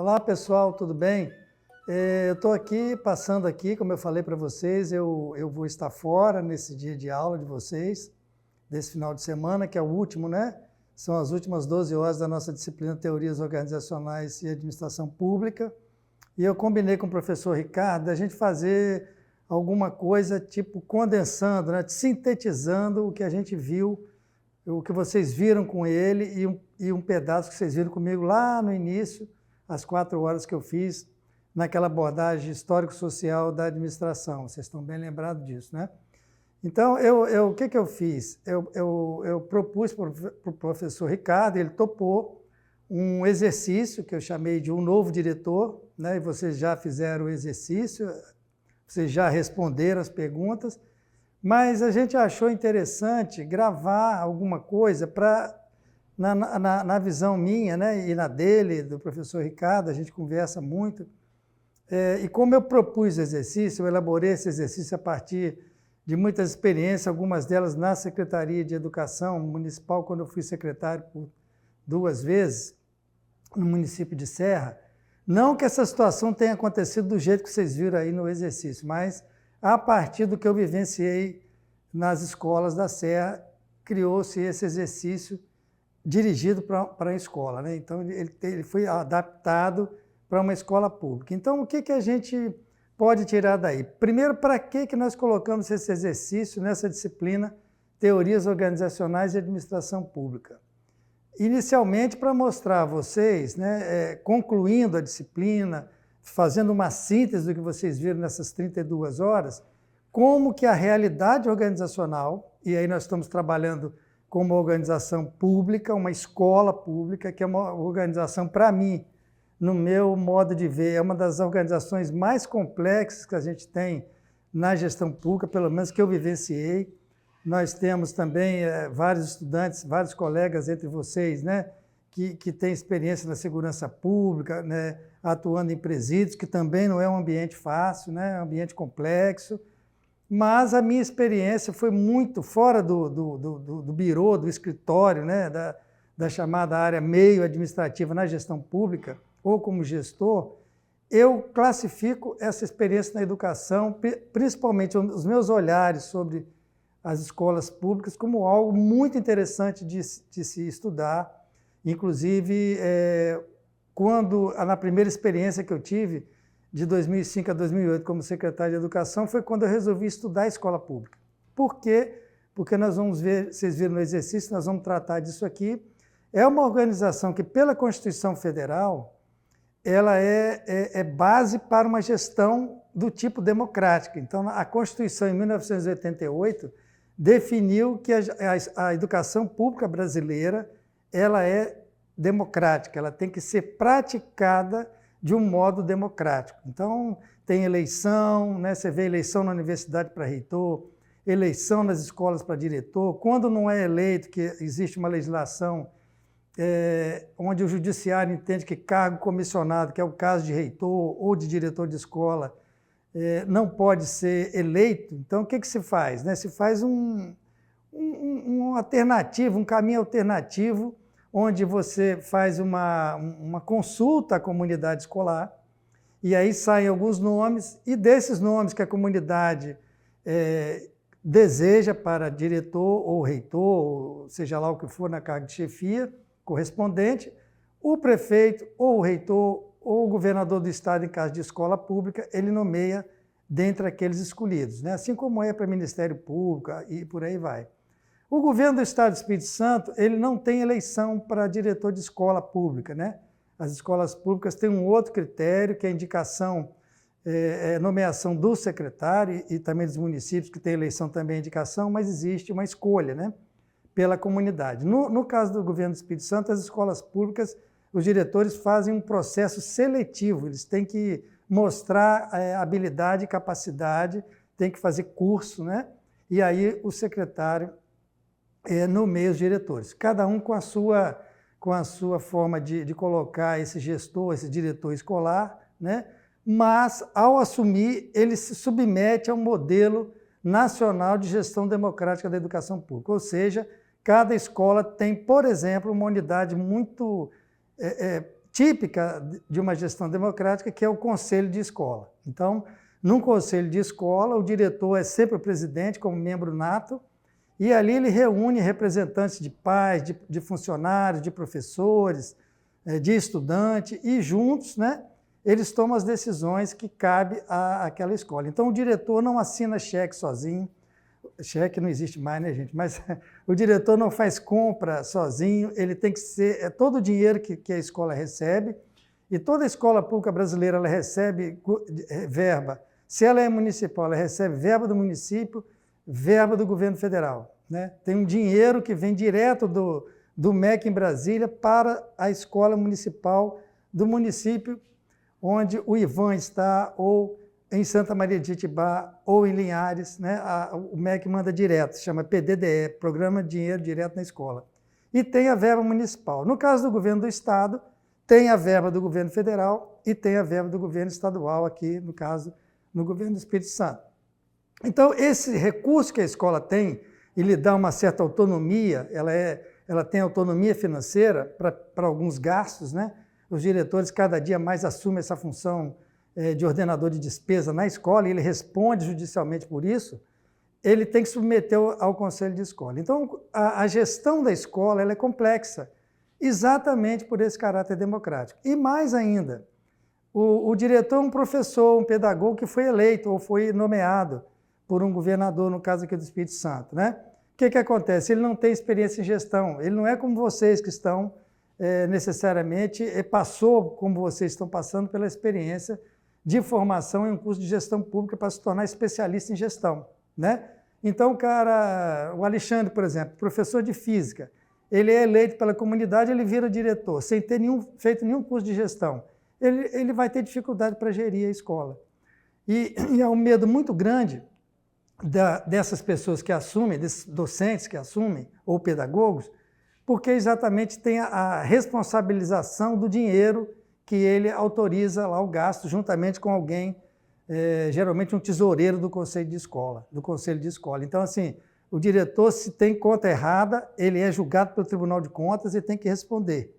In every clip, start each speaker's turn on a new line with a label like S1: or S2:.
S1: Olá pessoal, tudo bem? Eu estou aqui, passando aqui, como eu falei para vocês, eu vou estar fora nesse dia de aula de vocês, desse final de semana, que é o último, né? São as últimas 12 horas da nossa disciplina Teorias Organizacionais e Administração Pública. E eu combinei com o professor Ricardo a gente fazer alguma coisa tipo condensando, né? Sintetizando o que a gente viu, o que vocês viram com ele e um pedaço que vocês viram comigo lá no início, às 4 horas que eu fiz, naquela abordagem histórico-social da administração. Vocês estão bem lembrados disso, né? Então, o que eu fiz? Eu propus para o professor Ricardo, ele topou um exercício que eu chamei de um novo diretor, né? E vocês já fizeram o exercício, vocês já responderam as perguntas, mas a gente achou interessante gravar alguma coisa para, na visão minha, né, e na dele, do professor Ricardo, a gente conversa muito, e como eu propus o exercício, eu elaborei esse exercício a partir de muitas experiências, algumas delas na Secretaria de Educação Municipal, quando eu fui secretário por 2 vezes, no município de Serra. Não que essa situação tenha acontecido do jeito que vocês viram aí no exercício, mas a partir do que eu vivenciei nas escolas da Serra, criou-se esse exercício dirigido para a escola, né? Então, ele foi adaptado para uma escola pública. Então, o que a gente pode tirar daí? Primeiro, para que nós colocamos esse exercício nessa disciplina Teorias Organizacionais e Administração Pública? Inicialmente, para mostrar a vocês, né, concluindo a disciplina, fazendo uma síntese do que vocês viram nessas 32 horas, como que a realidade organizacional, e aí nós estamos trabalhando com uma organização pública, uma escola pública, que é uma organização, para mim, no meu modo de ver, é uma das organizações mais complexas que a gente tem na gestão pública, pelo menos que eu vivenciei. Nós temos também vários estudantes, vários colegas entre vocês, né, que têm experiência na segurança pública, né, atuando em presídios, que também não é um ambiente fácil, né, é um ambiente complexo. Mas a minha experiência foi muito fora do birô, do escritório, né, da chamada área meio administrativa na gestão pública, ou como gestor. Eu classifico essa experiência na educação, principalmente os meus olhares sobre as escolas públicas, como algo muito interessante de se estudar. Inclusive, na primeira experiência que eu tive, de 2005 a 2008 como secretário de Educação, foi quando eu resolvi estudar a escola pública. Por quê? Porque nós vamos ver, vocês viram no exercício, nós vamos tratar disso aqui. É uma organização que, pela Constituição Federal, ela é base para uma gestão do tipo democrática. Então, a Constituição, em 1988, definiu que a educação pública brasileira ela é democrática, ela tem que ser praticada de um modo democrático. Então, tem eleição, né? Você vê eleição na universidade para reitor, eleição nas escolas para diretor. Quando não é eleito, que existe uma legislação onde o judiciário entende que cargo comissionado, que é o caso de reitor ou de diretor de escola, não pode ser eleito. Então, o que se faz? Né? Se faz um alternativo, um caminho alternativo, onde você faz uma consulta à comunidade escolar, e aí saem alguns nomes, e desses nomes que a comunidade deseja para diretor ou reitor, ou seja lá o que for na carga de chefia correspondente, o prefeito ou o reitor ou o governador do estado, em caso de escola pública, ele nomeia dentre aqueles escolhidos, né? Assim como é para Ministério Público e por aí vai. O governo do Estado do Espírito Santo, ele não tem eleição para diretor de escola pública, né? As escolas públicas têm um outro critério, que é a indicação, nomeação do secretário e também dos municípios, que tem eleição também indicação, mas existe uma escolha, né, pela comunidade. No caso do governo do Espírito Santo, as escolas públicas, os diretores fazem um processo seletivo, eles têm que mostrar habilidade e capacidade, têm que fazer curso, né? E aí o secretário nomeia os diretores, cada um com a sua forma de colocar esse gestor, esse diretor escolar, né? Mas, ao assumir, ele se submete a um modelo nacional de gestão democrática da educação pública, ou seja, cada escola tem, por exemplo, uma unidade muito típica de uma gestão democrática, que é o conselho de escola. Então, num conselho de escola, o diretor é sempre o presidente, como membro nato, e ali ele reúne representantes de pais, de funcionários, de professores, de estudantes, e juntos, né, eles tomam as decisões que cabem àquela escola. Então, o diretor não assina cheque sozinho, cheque não existe mais, né, gente? Mas o diretor não faz compra sozinho, ele tem que ser, todo o dinheiro que a escola recebe, e toda a escola pública brasileira ela recebe verba. Se ela é municipal, ela recebe verba do município, verba do governo federal, né? Tem um dinheiro que vem direto do MEC em Brasília para a escola municipal do município onde o Ivan está, ou em Santa Maria de Itibá, ou em Linhares, né? O MEC manda direto, se chama PDDE, Programa de Dinheiro Direto na Escola. E tem a verba municipal. No caso do governo do Estado, tem a verba do governo federal e tem a verba do governo estadual, aqui, no caso, no governo do Espírito Santo. Então, esse recurso que a escola tem, ele dá uma certa autonomia, ela tem autonomia financeira para alguns gastos, né? Os diretores cada dia mais assumem essa função de ordenador de despesa na escola, e ele responde judicialmente por isso, ele tem que submeter ao conselho de escola. Então, a gestão da escola ela é complexa, exatamente por esse caráter democrático. E mais ainda, o diretor é um professor, um pedagogo que foi eleito ou foi nomeado por um governador, no caso aqui do Espírito Santo, né? O que acontece? Ele não tem experiência em gestão, ele não é como vocês que estão necessariamente, passou, como vocês estão passando, pela experiência de formação em um curso de gestão pública para se tornar especialista em gestão, né? Então, o Alexandre, por exemplo, professor de física, ele é eleito pela comunidade, ele vira diretor, sem ter feito nenhum curso de gestão. Ele vai ter dificuldade para gerir a escola. E há um medo muito grande dessas pessoas que assumem, desses docentes que assumem, ou pedagogos, porque exatamente tem a responsabilização do dinheiro que ele autoriza lá o gasto, juntamente com alguém, geralmente um tesoureiro do conselho de escola, Então, assim, o diretor, se tem conta errada, ele é julgado pelo Tribunal de Contas e tem que responder.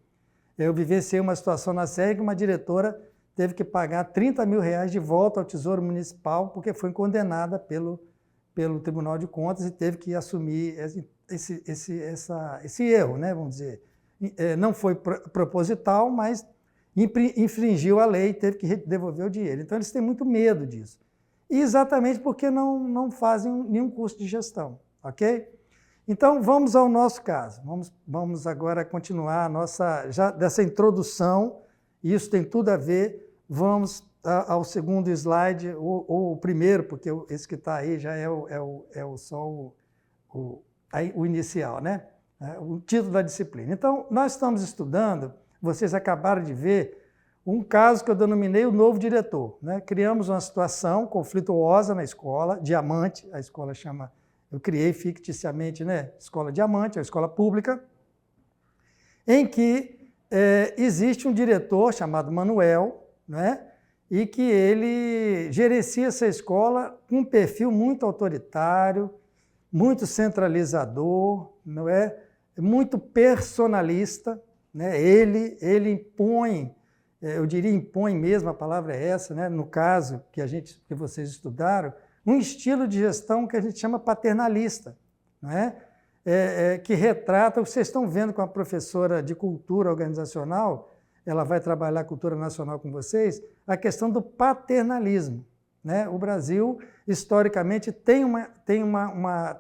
S1: Eu vivenciei uma situação na SEG que uma diretora teve que pagar R$30 mil de volta ao Tesouro Municipal porque foi condenada pelo Tribunal de Contas e teve que assumir esse erro, né, vamos dizer. Não foi proposital, mas infringiu a lei e teve que devolver o dinheiro. Então, eles têm muito medo disso. E exatamente porque não fazem nenhum curso de gestão, ok? Então, vamos ao nosso caso. Vamos agora continuar já dessa introdução, e isso tem tudo a ver. Vamos ao segundo slide, ou o primeiro, porque esse que está aí já é só o inicial, né? O título da disciplina. Então, nós estamos estudando, vocês acabaram de ver, um caso que eu denominei o novo diretor, né? Criamos uma situação conflituosa na escola, Diamante, a escola chama, eu criei ficticiamente, né? Escola Diamante, a escola pública, em que existe um diretor chamado Manuel, né? E que ele gerencia essa escola com um perfil muito autoritário, muito centralizador, não é? Muito personalista, né? Ele impõe, eu diria impõe mesmo, a palavra é essa, né? No caso que vocês estudaram, um estilo de gestão que a gente chama paternalista, não é? Que retrata o que vocês estão vendo com a professora de cultura organizacional, ela vai trabalhar a cultura nacional com vocês, a questão do paternalismo, né? O Brasil, historicamente, tem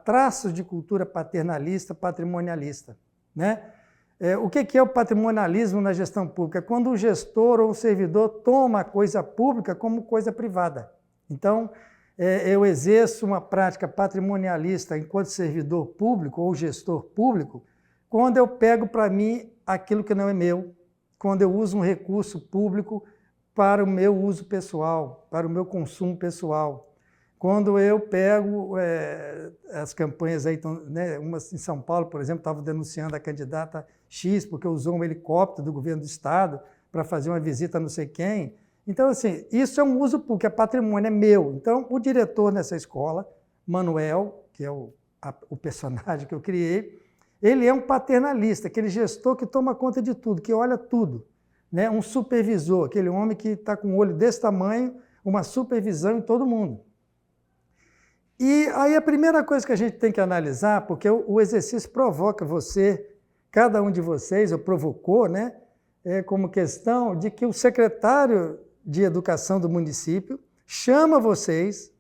S1: traços de cultura paternalista, patrimonialista, né? O que é o patrimonialismo na gestão pública? Quando o gestor ou o servidor toma a coisa pública como coisa privada. Então, eu exerço uma prática patrimonialista enquanto servidor público ou gestor público, quando eu pego para mim aquilo que não é meu, quando eu uso um recurso público para o meu uso pessoal, para o meu consumo pessoal. Quando eu pego as campanhas aí, né, uma em São Paulo, por exemplo, estava denunciando a candidata X porque usou um helicóptero do governo do estado para fazer uma visita a não sei quem. Então, assim, isso é um uso público, é patrimônio, é meu. Então, o diretor nessa escola, Manuel, que é o personagem que eu criei, ele é um paternalista, aquele gestor que toma conta de tudo, que olha tudo, né? Um supervisor, aquele homem que está com um olho desse tamanho, uma supervisão em todo mundo. E aí a primeira coisa que a gente tem que analisar, porque o exercício provoca você, cada um de vocês, ou provocou, né? Como questão de que o secretário de Educação do município chama vocês,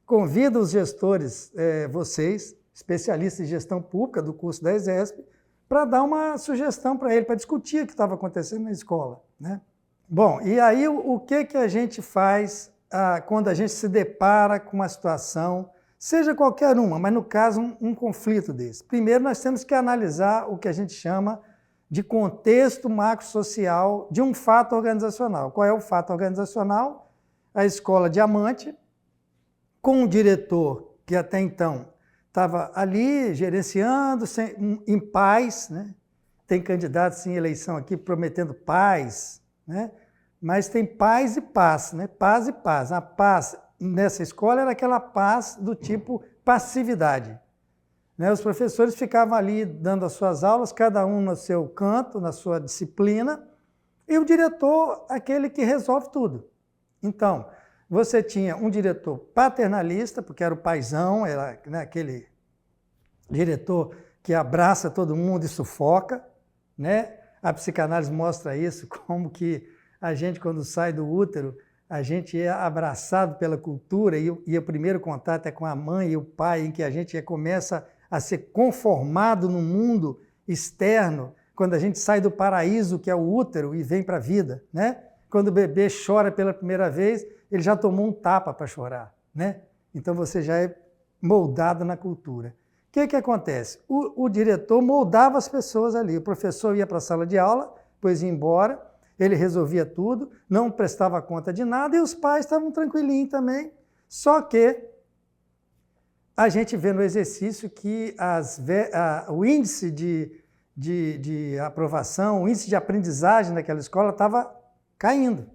S1: convida os gestores, vocês, especialistas em gestão pública do curso da ESESP, para dar uma sugestão para ele, para discutir o que estava acontecendo na escola, né? Bom, e aí o que a gente faz quando a gente se depara com uma situação, seja qualquer uma, mas no caso um conflito desse? Primeiro nós temos que analisar o que a gente chama de contexto macro-social de um fato organizacional. Qual é o fato organizacional? A Escola Diamante, com um diretor que até então estava ali gerenciando, em paz, né? Tem candidatos em eleição aqui prometendo paz, né? Mas tem paz e paz, né? Paz e paz. A paz nessa escola era aquela paz do tipo passividade, né? Os professores ficavam ali dando as suas aulas, cada um no seu canto, na sua disciplina, e o diretor, aquele que resolve tudo. Então, você tinha um diretor paternalista, porque era o paizão, era, né, aquele diretor que abraça todo mundo e sufoca, né? A psicanálise mostra isso, como que a gente, quando sai do útero, a gente é abraçado pela cultura e o primeiro contato é com a mãe e o pai, em que a gente começa a ser conformado no mundo externo, quando a gente sai do paraíso, que é o útero, e vem para a vida, né? Quando o bebê chora pela primeira vez, ele já tomou um tapa para chorar, né? Então você já é moldado na cultura. O que acontece? O diretor moldava as pessoas ali. O professor ia para a sala de aula, depois ia embora, ele resolvia tudo, não prestava conta de nada e os pais estavam tranquilinhos também. Só que a gente vê no exercício que o índice de aprovação, o índice de aprendizagem daquela escola estava caindo.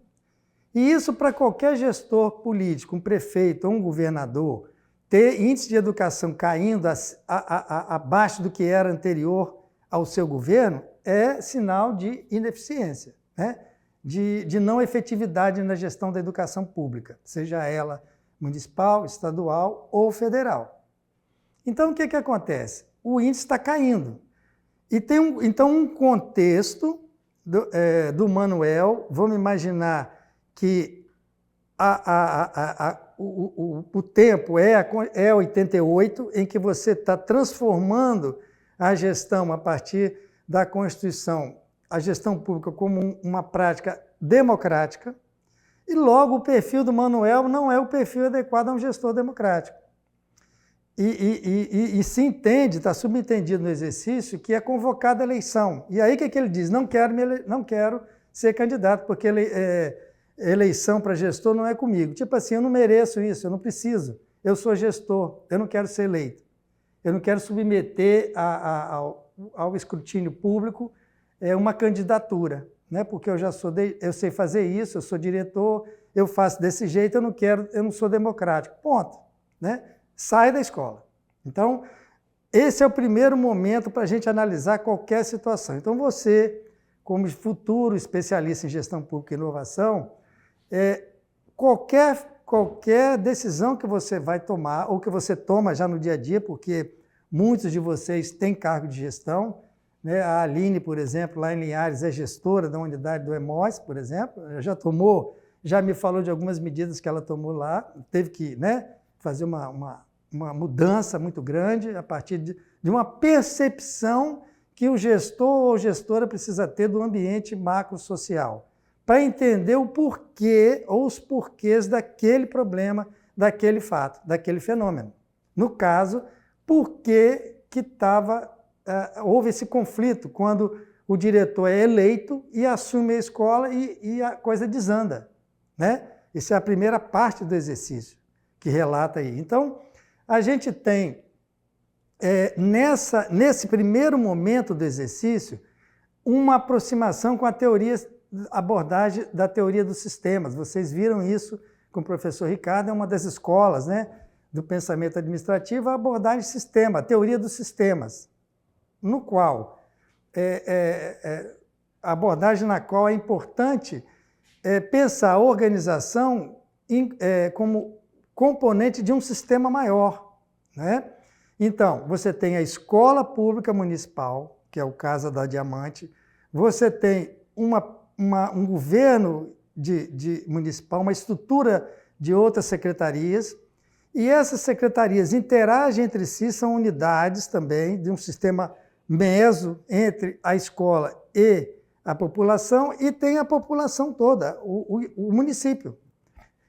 S1: E isso para qualquer gestor político, um prefeito ou um governador, ter índice de educação caindo abaixo do que era anterior ao seu governo é sinal de ineficiência, né? De não efetividade na gestão da educação pública, seja ela municipal, estadual ou federal. Então, o que acontece? O índice está caindo. E tem um contexto do Manuel, vamos imaginar que o tempo é 88, em que você está transformando a gestão a partir da Constituição, a gestão pública como uma prática democrática, e logo o perfil do Manuel não é o perfil adequado a um gestor democrático. E se entende, está subentendido no exercício, que é convocada a eleição. E aí o que ele diz? Não quero ser candidato, porque eleição para gestor não é comigo. Tipo assim, eu não mereço isso, eu não preciso. Eu sou gestor, eu não quero ser eleito. Eu não quero submeter ao escrutínio público uma candidatura, né? Porque eu sei fazer isso, eu sou diretor, eu faço desse jeito, eu não sou democrático. Ponto, né? Sai da escola. Então, esse é o primeiro momento para a gente analisar qualquer situação. Então, você, como futuro especialista em gestão pública e inovação, qualquer decisão que você vai tomar, ou que você toma já no dia a dia, porque muitos de vocês têm cargo de gestão, né? A Aline, por exemplo, lá em Linhares, é gestora da unidade do EMOS, por exemplo, já me falou de algumas medidas que ela tomou lá, teve que, né, fazer uma mudança muito grande a partir de uma percepção que o gestor ou gestora precisa ter do ambiente macro-social, para entender o porquê ou os porquês daquele problema, daquele fato, daquele fenômeno. No caso, por que houve esse conflito quando o diretor é eleito e assume a escola e a coisa desanda, né? Essa é a primeira parte do exercício que relata aí. Então, a gente tem, nesse primeiro momento do exercício, uma aproximação com a abordagem da teoria dos sistemas. Vocês viram isso com o professor Ricardo, é uma das escolas, né, do pensamento administrativo, a abordagem sistema, a teoria dos sistemas, no qual abordagem na qual é importante pensar a organização como componente de um sistema maior, né? Então, você tem a escola pública municipal, que é o caso da Diamante, você tem um governo municipal, uma estrutura de outras secretarias, e essas secretarias interagem entre si, são unidades também de um sistema meso entre a escola e a população, e tem a população toda, o município.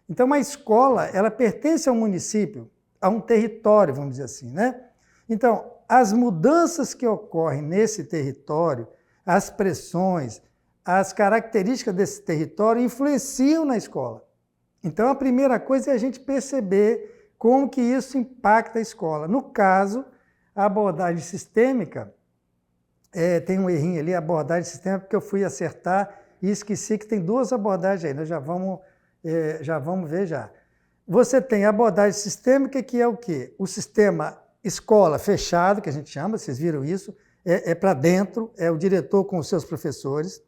S1: Então, a escola, ela pertence ao município, a um território, vamos dizer assim, né? Então, as mudanças que ocorrem nesse território, as pressões, as características desse território influenciam na escola. Então, a primeira coisa é a gente perceber como que isso impacta a escola. No caso, a abordagem sistêmica, tem um errinho ali, a abordagem sistêmica, porque eu fui acertar e esqueci que tem duas abordagens aí, nós já vamos ver já. Você tem a abordagem sistêmica, que é o quê? O sistema escola fechado, que a gente chama, vocês viram isso, para dentro, é o diretor com os seus professores,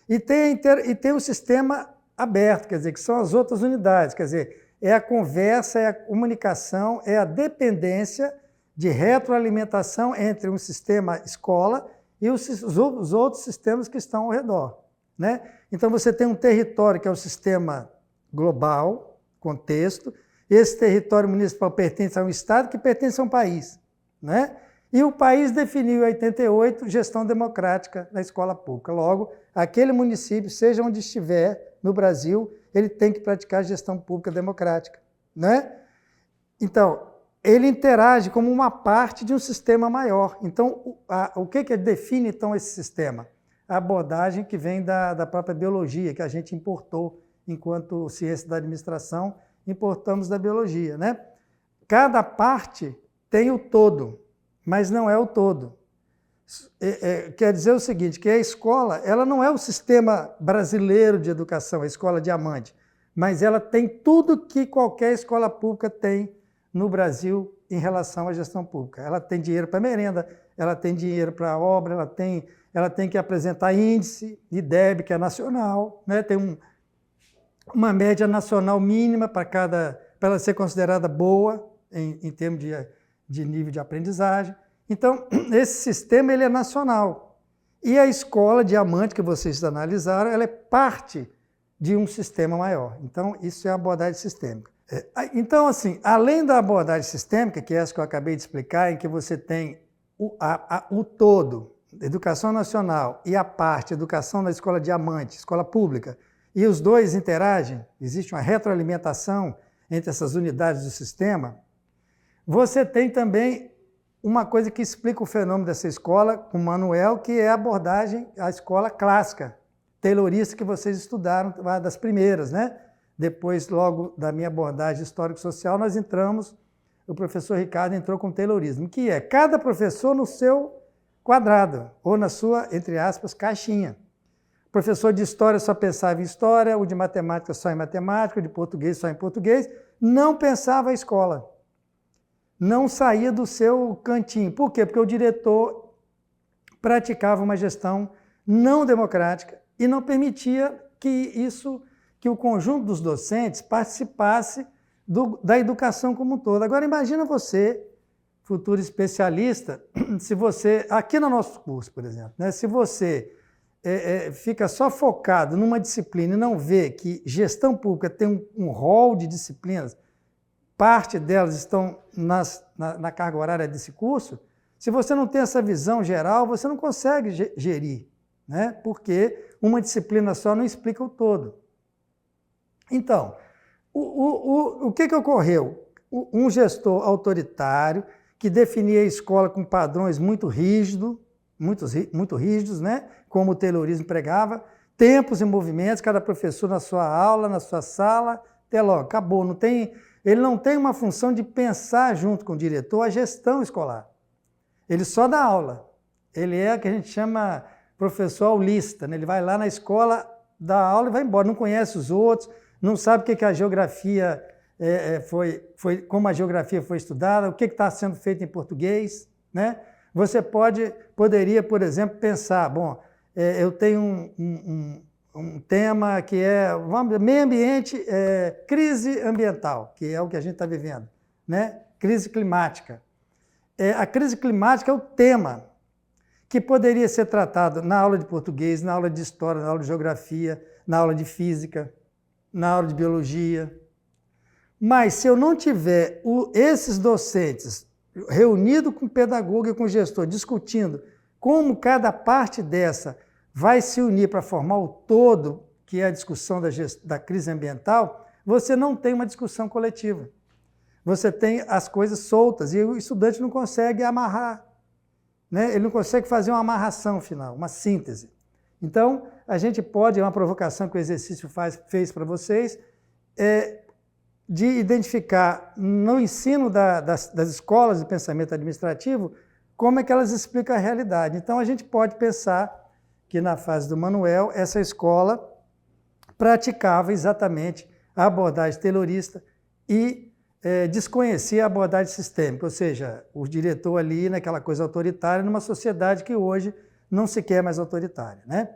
S1: e tem o sistema aberto, quer dizer, que são as outras unidades, quer dizer, é a conversa, é a comunicação, é a dependência de retroalimentação entre um sistema escola e os outros sistemas que estão ao redor, né? Então, você tem um território que é o sistema global, contexto, esse território municipal pertence a um estado que pertence a um país, né? E o país definiu em 88 gestão democrática na escola pública. Logo, aquele município, seja onde estiver no Brasil, ele tem que praticar gestão pública democrática, né? Então, ele interage como uma parte de um sistema maior. Então, o que define então esse sistema? A abordagem que vem da própria biologia, que a gente importou enquanto ciência da administração, importamos da biologia, né? Cada parte tem o todo, mas não é o todo. Quer dizer o seguinte, que a escola, ela não é o sistema brasileiro de educação, a escola Diamante, mas ela tem tudo que qualquer escola pública tem no Brasil em relação à gestão pública. Ela tem dinheiro para merenda, ela tem dinheiro para obra, ela tem que apresentar índice de IDEB, que é nacional, né? Tem uma média nacional mínima para ela ser considerada boa em termos de nível de aprendizagem. Então, esse sistema ele é nacional. E a escola Diamante, que vocês analisaram, ela é parte de um sistema maior. Então, isso é a abordagem sistêmica. Então, assim, além da abordagem sistêmica, que é essa que eu acabei de explicar, em que você tem o todo, educação nacional, e a parte, educação na escola Diamante, escola pública, e os dois interagem, existe uma retroalimentação entre essas unidades do sistema, você tem também uma coisa que explica o fenômeno dessa escola, com o Manuel, que é a abordagem, a escola clássica, taylorista, que vocês estudaram, uma das primeiras, né? Depois, logo da minha abordagem histórico-social, nós entramos, o professor Ricardo entrou com o taylorismo, que é cada professor no seu quadrado, ou na sua, entre aspas, caixinha. O professor de história só pensava em história, o de matemática só em matemática, o de português só em português, não pensava a escola. Não saía do seu cantinho. Por quê? Porque o diretor praticava uma gestão não democrática e não permitia que o conjunto dos docentes participasse da educação como um todo. Agora, imagina você, futuro especialista, se você, aqui no nosso curso, por exemplo, né, se você fica só focado numa disciplina e não vê que gestão pública tem um rol de disciplinas, parte delas estão na carga horária desse curso, se você não tem essa visão geral, você não consegue gerir, né? Porque uma disciplina só não explica o todo. Então, o que ocorreu? Um gestor autoritário que definia a escola com padrões muito rígidos, né? Como o taylorismo pregava, tempos e movimentos, cada professor na sua aula, na sua sala, até logo, acabou. Ele não tem uma função de pensar junto com o diretor a gestão escolar. Ele só dá aula. Ele é o que a gente chama professor aulista, né? Ele vai lá na escola, dá aula e vai embora, não conhece os outros, não sabe o que a geografia como a geografia foi estudada, o que está sendo feito em português, né? Você poderia, por exemplo, pensar, bom, eu tenho um tema que é meio ambiente, crise ambiental, que é o que a gente está vivendo, né? Crise climática. A crise climática é o tema que poderia ser tratado na aula de português, na aula de história, na aula de geografia, na aula de física, na aula de biologia. Mas se eu não tiver esses docentes reunidos com o pedagogo e com o gestor, discutindo como cada parte dessa vai se unir para formar o todo, que é a discussão da crise ambiental, você não tem uma discussão coletiva. Você tem as coisas soltas e o estudante não consegue amarrar, né? Ele não consegue fazer uma amarração final, uma síntese. Então, a gente pode, é uma provocação que o exercício fez para vocês, de identificar no ensino das escolas de pensamento administrativo como é que elas explicam a realidade. Então, a gente pode pensar que na fase do Manuel, essa escola praticava exatamente a abordagem taylorista e desconhecia a abordagem sistêmica, ou seja, o diretor ali naquela coisa autoritária, numa sociedade que hoje não se quer mais autoritária, né?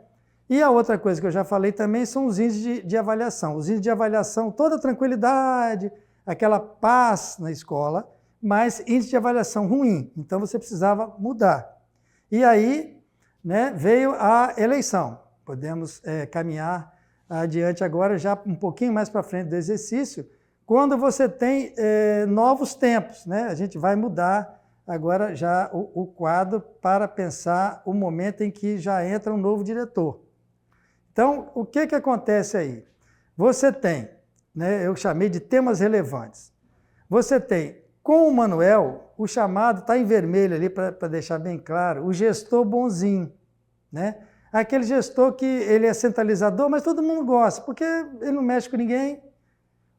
S1: E a outra coisa que eu já falei também são os índices de avaliação. Os índices de avaliação, toda tranquilidade, aquela paz na escola, mas índice de avaliação ruim. Então você precisava mudar. E aí, né, veio a eleição. Podemos caminhar adiante agora, já um pouquinho mais para frente do exercício, quando você tem novos tempos, né? A gente vai mudar agora já o quadro para pensar o momento em que já entra um novo diretor. Então, o que acontece aí? Você tem, né, eu chamei de temas relevantes. Você tem, com o Manuel, o chamado está em vermelho ali para deixar bem claro, o gestor bonzinho, né? Aquele gestor que ele é centralizador, mas todo mundo gosta, porque ele não mexe com ninguém.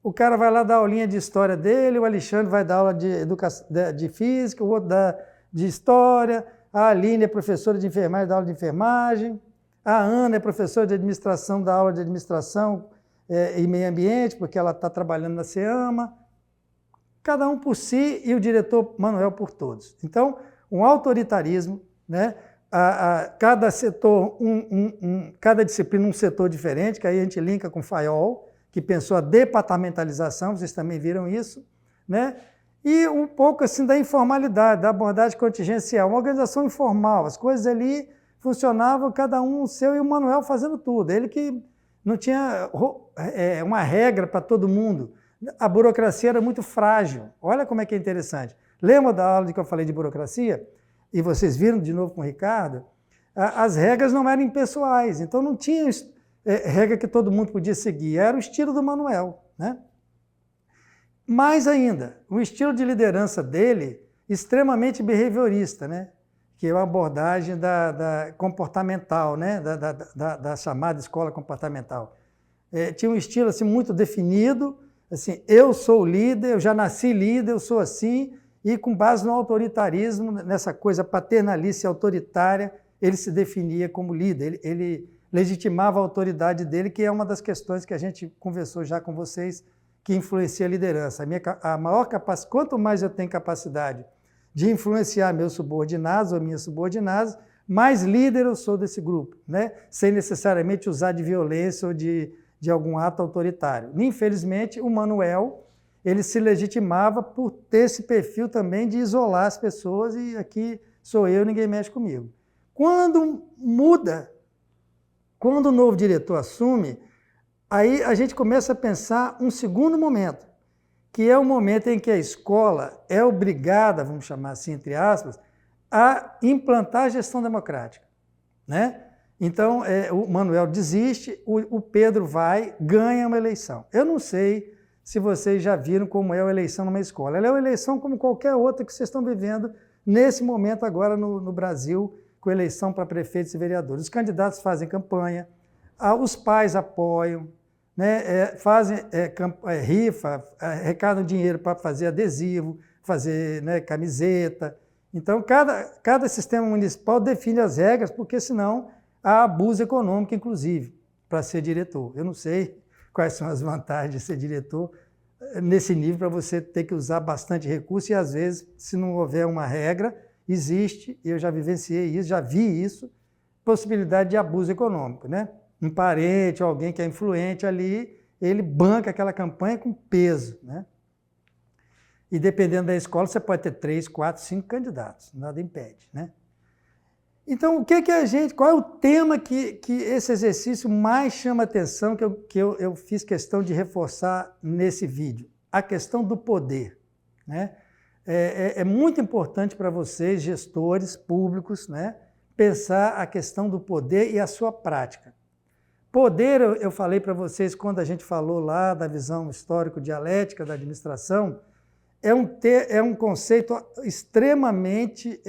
S1: O cara vai lá dar aulinha de história dele, o Alexandre vai dar aula de física, o outro dá de história, a Aline é professora de enfermagem, dá aula de enfermagem, a Ana é professora de administração, dá aula de administração e meio ambiente, porque ela está trabalhando na SEAMA. Cada um por si e o diretor Manuel por todos. Então, um autoritarismo, né? Cada setor, cada disciplina um setor diferente, que aí a gente linka com Fayol, que pensou a departamentalização, vocês também viram isso, né? E um pouco assim da informalidade, da abordagem contingencial, uma organização informal, as coisas ali funcionavam, cada um o seu, e o Manuel fazendo tudo. Ele que não tinha uma regra para todo mundo. A burocracia era muito frágil. Olha como é que é interessante. Lembra da aula que eu falei de burocracia? E vocês viram de novo com o Ricardo? As regras não eram impessoais, então não tinha regra que todo mundo podia seguir. Era o estilo do Manuel, né? Mais ainda, o estilo de liderança dele, extremamente behaviorista, né? Que é uma abordagem comportamental, né? Da chamada escola comportamental. Tinha um estilo assim, muito definido, assim, eu sou o líder, eu já nasci líder, eu sou assim, e com base no autoritarismo, nessa coisa paternalista e autoritária, ele se definia como líder, ele legitimava a autoridade dele, que é uma das questões que a gente conversou já com vocês, que influencia a liderança. A maior capacidade, quanto mais eu tenho capacidade de influenciar meus subordinados ou minhas subordinadas, mais líder eu sou desse grupo, né? Sem necessariamente usar de violência ou de algum ato autoritário. Infelizmente, o Manuel, ele se legitimava por ter esse perfil também de isolar as pessoas e aqui sou eu, ninguém mexe comigo. Quando muda, quando o novo diretor assume, aí a gente começa a pensar um segundo momento, que é o momento em que a escola é obrigada, vamos chamar assim, entre aspas, a implantar a gestão democrática, né? Então, o Manuel desiste, o Pedro vai, ganha uma eleição. Eu não sei se vocês já viram como é a eleição numa escola. Ela é uma eleição como qualquer outra que vocês estão vivendo nesse momento agora no Brasil, com eleição para prefeitos e vereadores. Os candidatos fazem campanha, os pais apoiam, né, fazem rifa, arrecadam dinheiro para fazer adesivo, fazer, né, camiseta. Então, cada sistema municipal define as regras, porque senão há abuso econômico, inclusive, para ser diretor. Eu não sei quais são as vantagens de ser diretor nesse nível, para você ter que usar bastante recurso e, às vezes, se não houver uma regra, existe, eu já vivenciei isso, já vi isso, possibilidade de abuso econômico, né? Um parente, alguém que é influente ali, ele banca aquela campanha com peso, né? E dependendo da escola, você pode ter 3, 4, 5 candidatos, nada impede, né? Então, o que a gente, qual é o tema que esse exercício mais chama atenção, que eu fiz questão de reforçar nesse vídeo? A questão do poder, né? É muito importante para vocês, gestores públicos, né, pensar a questão do poder e a sua prática. Poder, eu falei para vocês quando a gente falou lá da visão histórico-dialética da administração, é um conceito extremamente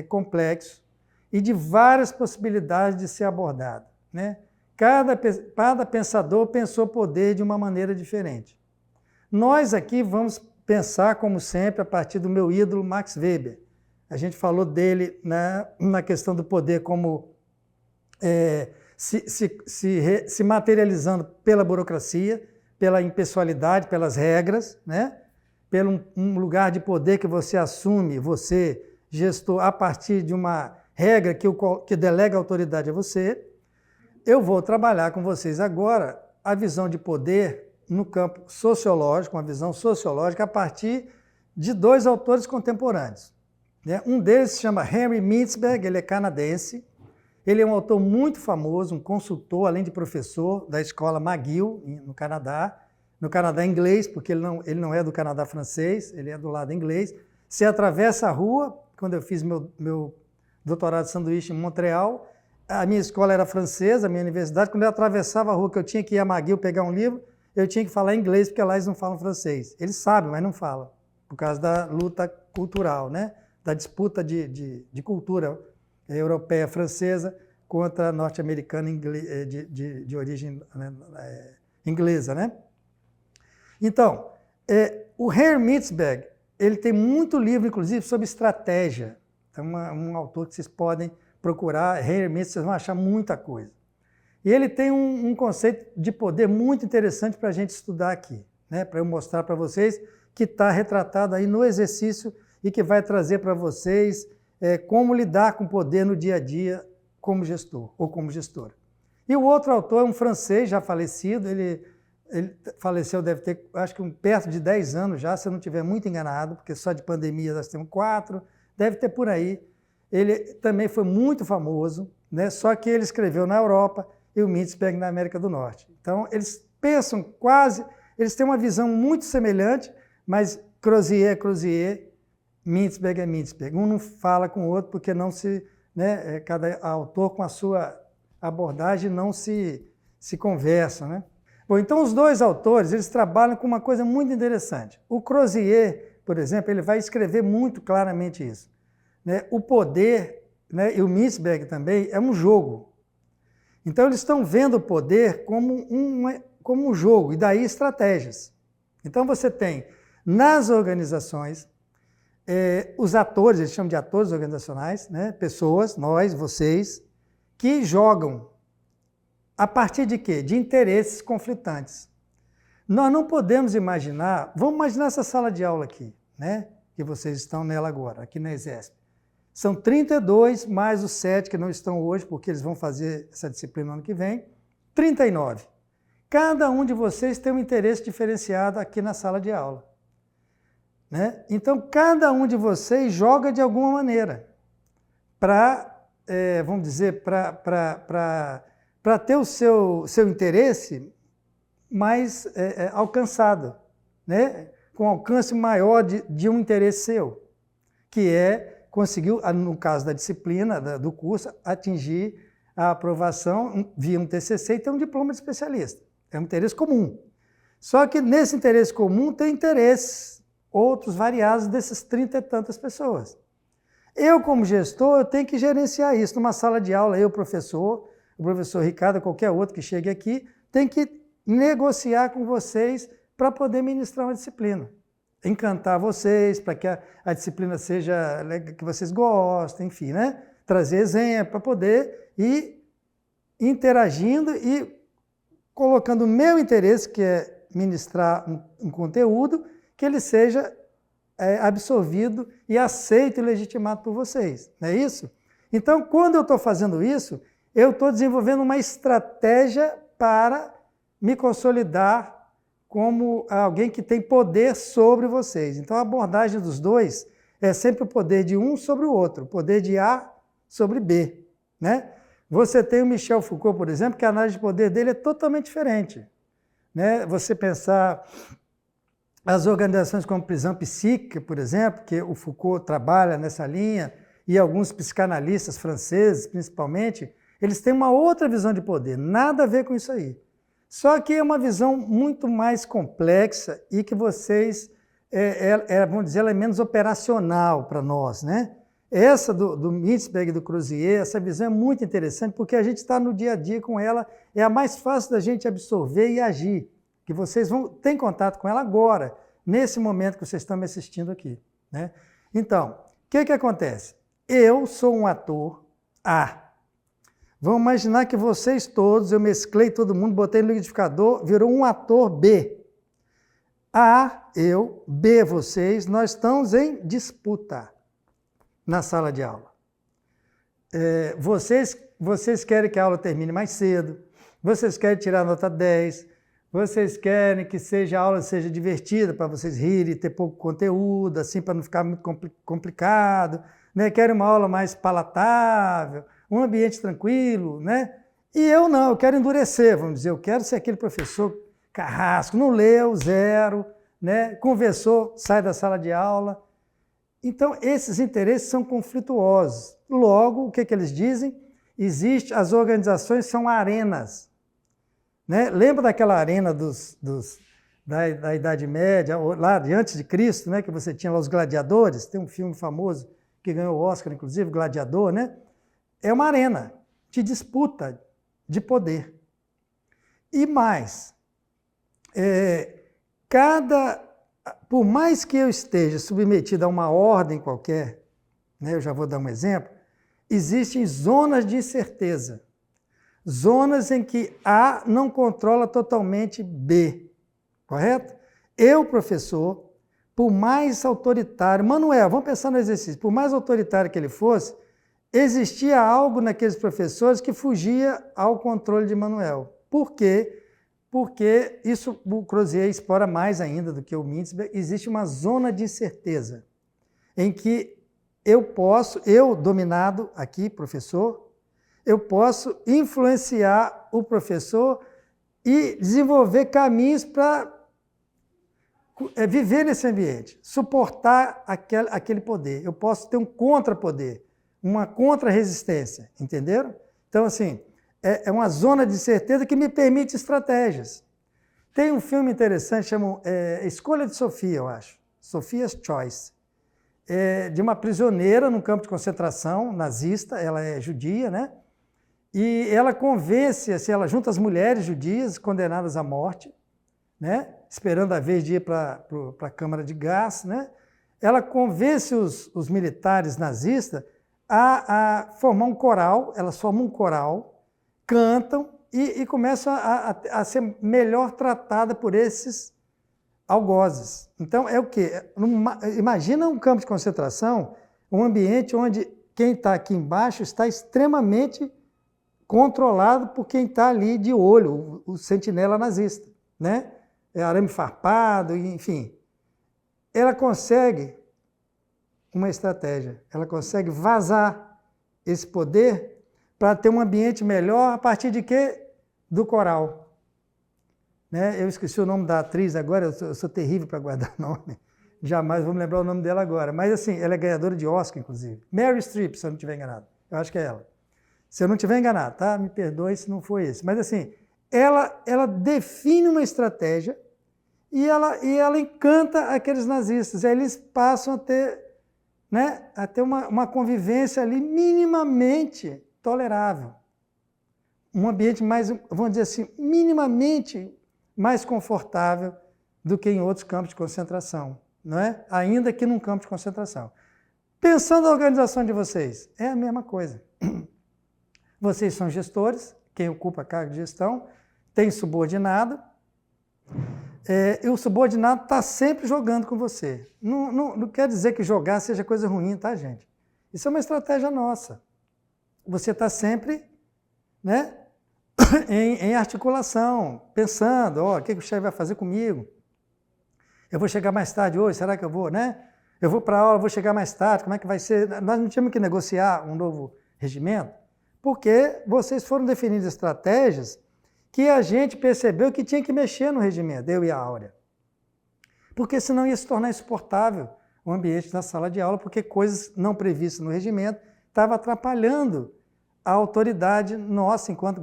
S1: complexo e de várias possibilidades de ser abordado, né? Cada pensador pensou poder de uma maneira diferente. Nós aqui vamos pensar, como sempre, a partir do meu ídolo Max Weber. A gente falou dele na questão do poder como se materializando pela burocracia, pela impessoalidade, pelas regras, né? Pelo um lugar de poder que você assume, você, gestor, a partir de uma regra que delega autoridade a você. Eu vou trabalhar com vocês agora a visão de poder no campo sociológico, uma visão sociológica a partir de 2 autores contemporâneos, né? Um deles se chama Henry Mintzberg, ele é canadense, ele é um autor muito famoso, um consultor, além de professor da escola McGill, no Canadá inglês, porque ele não é do Canadá francês, ele é do lado inglês. Você atravessa a rua, quando eu fiz meu doutorado de sanduíche em Montreal, a minha escola era francesa, a minha universidade, quando eu atravessava a rua, que eu tinha que ir a McGill pegar um livro, eu tinha que falar inglês, porque lá eles não falam francês. Eles sabem, mas não falam, por causa da luta cultural, né? Da disputa de cultura europeia francesa contra a norte-americana de origem inglesa, né? Então, o Henry Mintzberg, ele tem muito livro, inclusive, sobre estratégia. É um autor que vocês podem procurar, Henry Mintzberg, vocês vão achar muita coisa. E ele tem um conceito de poder muito interessante para a gente estudar aqui, né? Para eu mostrar para vocês, que está retratado aí no exercício e que vai trazer para vocês como lidar com o poder no dia a dia como gestor ou como gestora. E o outro autor é um francês já falecido, ele faleceu, deve ter, acho que perto de 10 anos já, se eu não estiver muito enganado, porque só de pandemia nós temos 4, deve ter por aí. Ele também foi muito famoso, né? Só que ele escreveu na Europa e o Mintzberg na América do Norte. Então, eles pensam eles têm uma visão muito semelhante, mas Crozier é Crozier, Mintzberg é Mintzberg. Um não fala com o outro porque não se, né, cada autor com a sua abordagem não se conversa, né? Bom, então os 2 autores, eles trabalham com uma coisa muito interessante. O Crozier, por exemplo, ele vai escrever muito claramente isso, né? O poder, né, e o Mintzberg também, é um jogo. Então eles estão vendo o poder como um jogo, e daí estratégias. Então você tem nas organizações os atores, eles chamam de atores organizacionais, né? Pessoas, nós, vocês, que jogam a partir de quê? De interesses conflitantes. Nós não podemos imaginar, vamos imaginar essa sala de aula aqui, né? Que vocês estão nela agora, aqui na ESESP. São 32, mais os 7 que não estão hoje, porque eles vão fazer essa disciplina no ano que vem, 39. Cada um de vocês tem um interesse diferenciado aqui na sala de aula, né? Então, cada um de vocês joga de alguma maneira para, vamos dizer, para ter o seu interesse mais alcançado, né? Com alcance maior de um interesse seu, que conseguiu, no caso da disciplina, do curso, atingir a aprovação via um TCC e ter um diploma de especialista. É um interesse comum. Só que nesse interesse comum tem interesses, outros variados desses 30 e tantas pessoas. Eu, como gestor, eu tenho que gerenciar isso. Numa sala de aula, o professor Ricardo, qualquer outro que chegue aqui, tem que negociar com vocês para poder ministrar uma disciplina. Encantar vocês, para que a disciplina seja que vocês gostem, enfim, né? Trazer exemplo para poder ir interagindo e colocando o meu interesse, que é ministrar um conteúdo, que ele seja absorvido e aceito e legitimado por vocês. Não é isso? Então, quando eu estou fazendo isso, eu estou desenvolvendo uma estratégia para me consolidar como alguém que tem poder sobre vocês. Então, a abordagem dos dois é sempre o poder de um sobre o outro, o poder de A sobre B, né? Você tem o Michel Foucault, por exemplo, que a análise de poder dele é totalmente diferente, né? Você pensar as organizações como prisão psíquica, por exemplo, que o Foucault trabalha nessa linha, e alguns psicanalistas franceses, principalmente, eles têm uma outra visão de poder, nada a ver com isso aí. Só que é uma visão muito mais complexa e que vocês, vamos dizer, ela é menos operacional para nós, né? Essa do Mintzberg e do Crozier, essa visão é muito interessante porque a gente está no dia a dia com ela, é a mais fácil da gente absorver e agir, que vocês vão ter contato com ela agora, nesse momento que vocês estão me assistindo aqui, né? Então, o que acontece? Eu sou um ator A. Vamos imaginar que vocês todos, eu mesclei todo mundo, botei no liquidificador, virou um ator B. A, eu, B, vocês, nós estamos em disputa na sala de aula. Vocês querem que a aula termine mais cedo, vocês querem tirar nota 10, vocês querem que a aula seja divertida para vocês rirem, ter pouco conteúdo, assim, para não ficar muito complicado, né? Querem uma aula mais palatável, um ambiente tranquilo, né? E eu não, eu quero endurecer, vamos dizer, eu quero ser aquele professor carrasco, não leu, zero, né? Conversou, sai da sala de aula. Então, esses interesses são conflituosos. Logo, o que eles dizem? As organizações são arenas. Né? Lembra daquela arena da Idade Média, lá de antes de Cristo, né? Que você tinha lá os gladiadores? Tem um filme famoso que ganhou o Oscar, inclusive, Gladiador, né? É uma arena de disputa de poder. E mais, por mais que eu esteja submetido a uma ordem qualquer, né, eu já vou dar um exemplo, existem zonas de incerteza. Zonas em que A não controla totalmente B, correto? Eu, professor, por mais autoritário, Manuel, vamos pensar no exercício, por mais autoritário que ele fosse, existia algo naqueles professores que fugia ao controle de Manuel. Por quê? Porque isso o Crozier explora mais ainda do que o Mintzberg, existe uma zona de incerteza, em que eu dominado aqui, professor, eu posso influenciar o professor e desenvolver caminhos para viver nesse ambiente, suportar aquele poder. Eu posso ter um contrapoder, uma contra-resistência, entenderam? Então, assim, é uma zona de certeza que me permite estratégias. Tem um filme interessante, chama Escolha de Sofia, eu acho, Sophia's Choice, de uma prisioneira num campo de concentração nazista, ela é judia, né? E ela convence, assim, ela junta as mulheres judias condenadas à morte, né? Esperando a vez de ir para a câmara de gás, né? Ela convence os militares nazistas a formar um coral, elas formam um coral, cantam e começam a ser melhor tratada por esses algozes. Então, é o quê? Imagina um campo de concentração, um ambiente onde quem está aqui embaixo está extremamente controlado por quem está ali de olho, o sentinela nazista, né? Arame farpado, enfim. Ela consegue uma estratégia, ela consegue vazar esse poder para ter um ambiente melhor a partir de quê? Do coral. Né? Eu esqueci o nome da atriz agora, eu sou terrível para guardar nome, jamais vou me lembrar o nome dela agora, mas assim, ela é ganhadora de Oscar, inclusive. Meryl Streep, se eu não estiver enganado, eu acho que é ela. Se eu não estiver enganado, tá? Me perdoe se não foi esse. Mas assim, ela define uma estratégia e ela encanta aqueles nazistas. Aí eles passam a ter, né, uma convivência ali minimamente tolerável. Um ambiente mais, vamos dizer assim, minimamente mais confortável do que em outros campos de concentração, não é? Ainda que num campo de concentração. Pensando na organização de vocês, é a mesma coisa. Vocês são gestores, quem ocupa a cargo de gestão, tem subordinado, e o subordinado está sempre jogando com você. Não quer dizer que jogar seja coisa ruim, tá, gente? Isso é uma estratégia nossa. Você está sempre né? em articulação, pensando, ó, o que o chefe vai fazer comigo? Eu vou chegar mais tarde hoje, será que eu vou, né? Eu vou para a aula, vou chegar mais tarde, como é que vai ser? Nós não tínhamos que negociar um novo regimento, porque vocês foram definindo estratégias que a gente percebeu que tinha que mexer no regimento, eu e a Áurea. Porque senão ia se tornar insuportável o ambiente da sala de aula, porque coisas não previstas no regimento estavam atrapalhando a autoridade nossa enquanto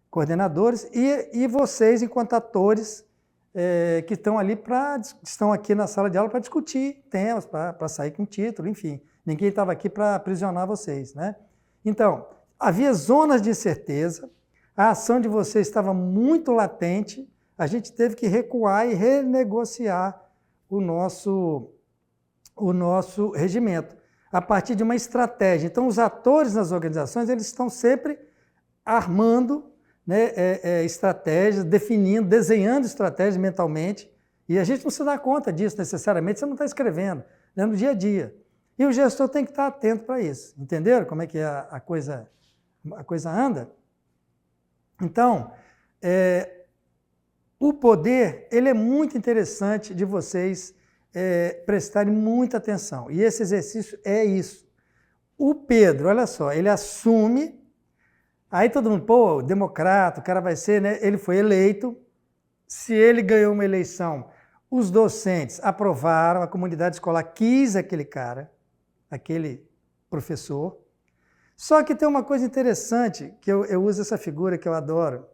S1: coordenadores e vocês enquanto atores que estão aqui na sala de aula para discutir temas, para sair com título, enfim. Ninguém estava aqui para aprisionar vocês, né? Então, havia zonas de incerteza, a ação de vocês estava muito latente, a gente teve que recuar e renegociar o nosso regimento, a partir de uma estratégia. Então, os atores nas organizações, eles estão sempre armando, né, estratégias, definindo, desenhando estratégias mentalmente, e a gente não se dá conta disso necessariamente, você não está escrevendo, né, no dia a dia. E o gestor tem que estar atento para isso. Entenderam como é que a coisa anda? Então, o poder, ele é muito interessante de vocês prestarem muita atenção. E esse exercício é isso. O Pedro, olha só, ele assume, aí todo mundo, pô, democrata, o cara vai ser, né? Ele foi eleito, se ele ganhou uma eleição, os docentes aprovaram, a comunidade escolar quis aquele cara, aquele professor. Só que tem uma coisa interessante, que eu uso essa figura que eu adoro.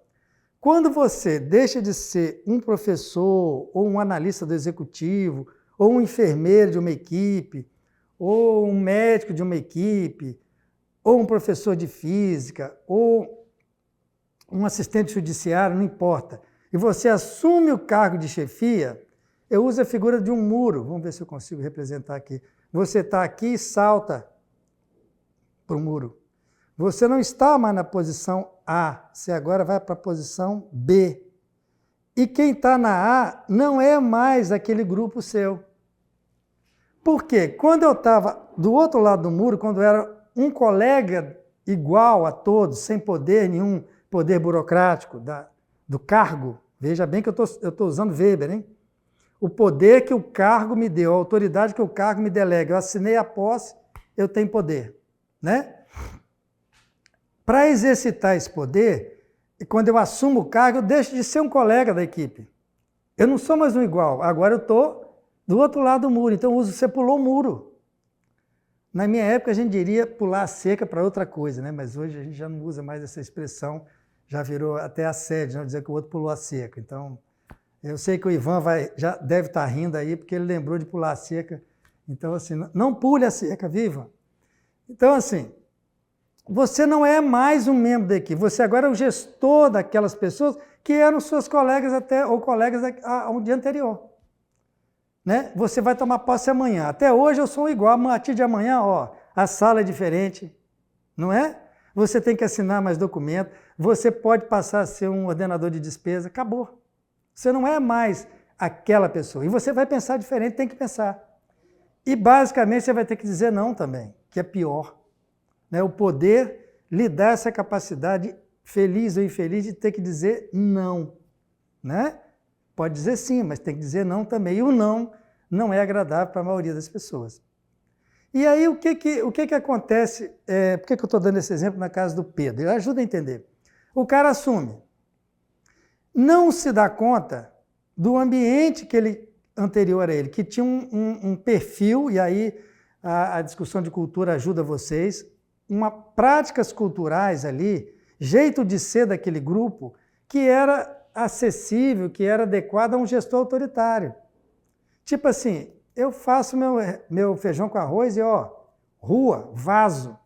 S1: Quando você deixa de ser um professor, ou um analista do executivo, ou um enfermeiro de uma equipe, ou um médico de uma equipe, ou um professor de física, ou um assistente judiciário, não importa, e você assume o cargo de chefia, eu uso a figura de um muro. Vamos ver se eu consigo representar aqui. Você está aqui e salta para o muro. Você não está mais na posição A, você agora vai para a posição B. E quem está na A não é mais aquele grupo seu. Por quê? Quando eu estava do outro lado do muro, quando eu era um colega igual a todos, sem poder nenhum, poder burocrático do cargo, veja bem que eu estou usando Weber, hein? O poder que o cargo me deu, a autoridade que o cargo me delega, eu assinei a posse, eu tenho poder, né? Para exercitar esse poder, quando eu assumo o cargo, eu deixo de ser um colega da equipe. Eu não sou mais um igual, agora eu estou do outro lado do muro, então eu uso, você pulou o muro. Na minha época a gente diria pular a cerca para outra coisa, né? Mas hoje a gente já não usa mais essa expressão, já virou até assédio, não dizer que o outro pulou a cerca. Então, eu sei que o Ivan já deve estar rindo aí, porque ele lembrou de pular a cerca. Então, assim, não pule a cerca, viu, Ivan? Então, assim, você não é mais um membro da equipe, você agora é o gestor daquelas pessoas que eram suas colegas ou colegas ao dia anterior. Né? Você vai tomar posse amanhã. Até hoje eu sou igual, a partir de amanhã, ó, a sala é diferente, não é? Você tem que assinar mais documentos, você pode passar a ser um ordenador de despesa, acabou. Você não é mais aquela pessoa. E você vai pensar diferente, tem que pensar. E basicamente você vai ter que dizer não também, que é pior. Né? O poder lhe dá essa capacidade, feliz ou infeliz, de ter que dizer não. Né? Pode dizer sim, mas tem que dizer não também. E o não é agradável para a maioria das pessoas. E aí o que acontece? Por que eu estou dando esse exemplo na casa do Pedro? Ajuda a entender. O cara assume. Não se dá conta do ambiente anterior a ele, que tinha um perfil, e aí a discussão de cultura ajuda vocês, práticas culturais ali, jeito de ser daquele grupo, que era acessível, que era adequado a um gestor autoritário. Tipo assim, eu faço meu feijão com arroz e, ó, rua, vaso.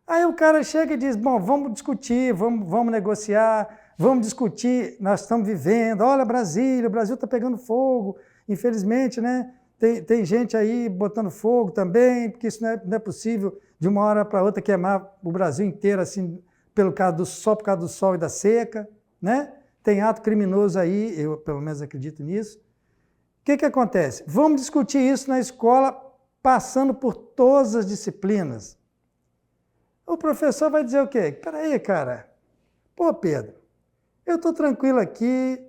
S1: Aí o cara chega e diz, bom, vamos discutir, vamos negociar, vamos discutir, nós estamos vivendo, olha Brasília, o Brasil está pegando fogo, infelizmente, né? Tem gente aí botando fogo também, porque isso não é possível de uma hora para outra queimar o Brasil inteiro, assim, por causa do sol e da seca, né? Tem ato criminoso aí, eu pelo menos acredito nisso. O que acontece? Vamos discutir isso na escola, passando por todas as disciplinas. O professor vai dizer o quê? Peraí, cara. Pô, Pedro, eu estou tranquilo aqui,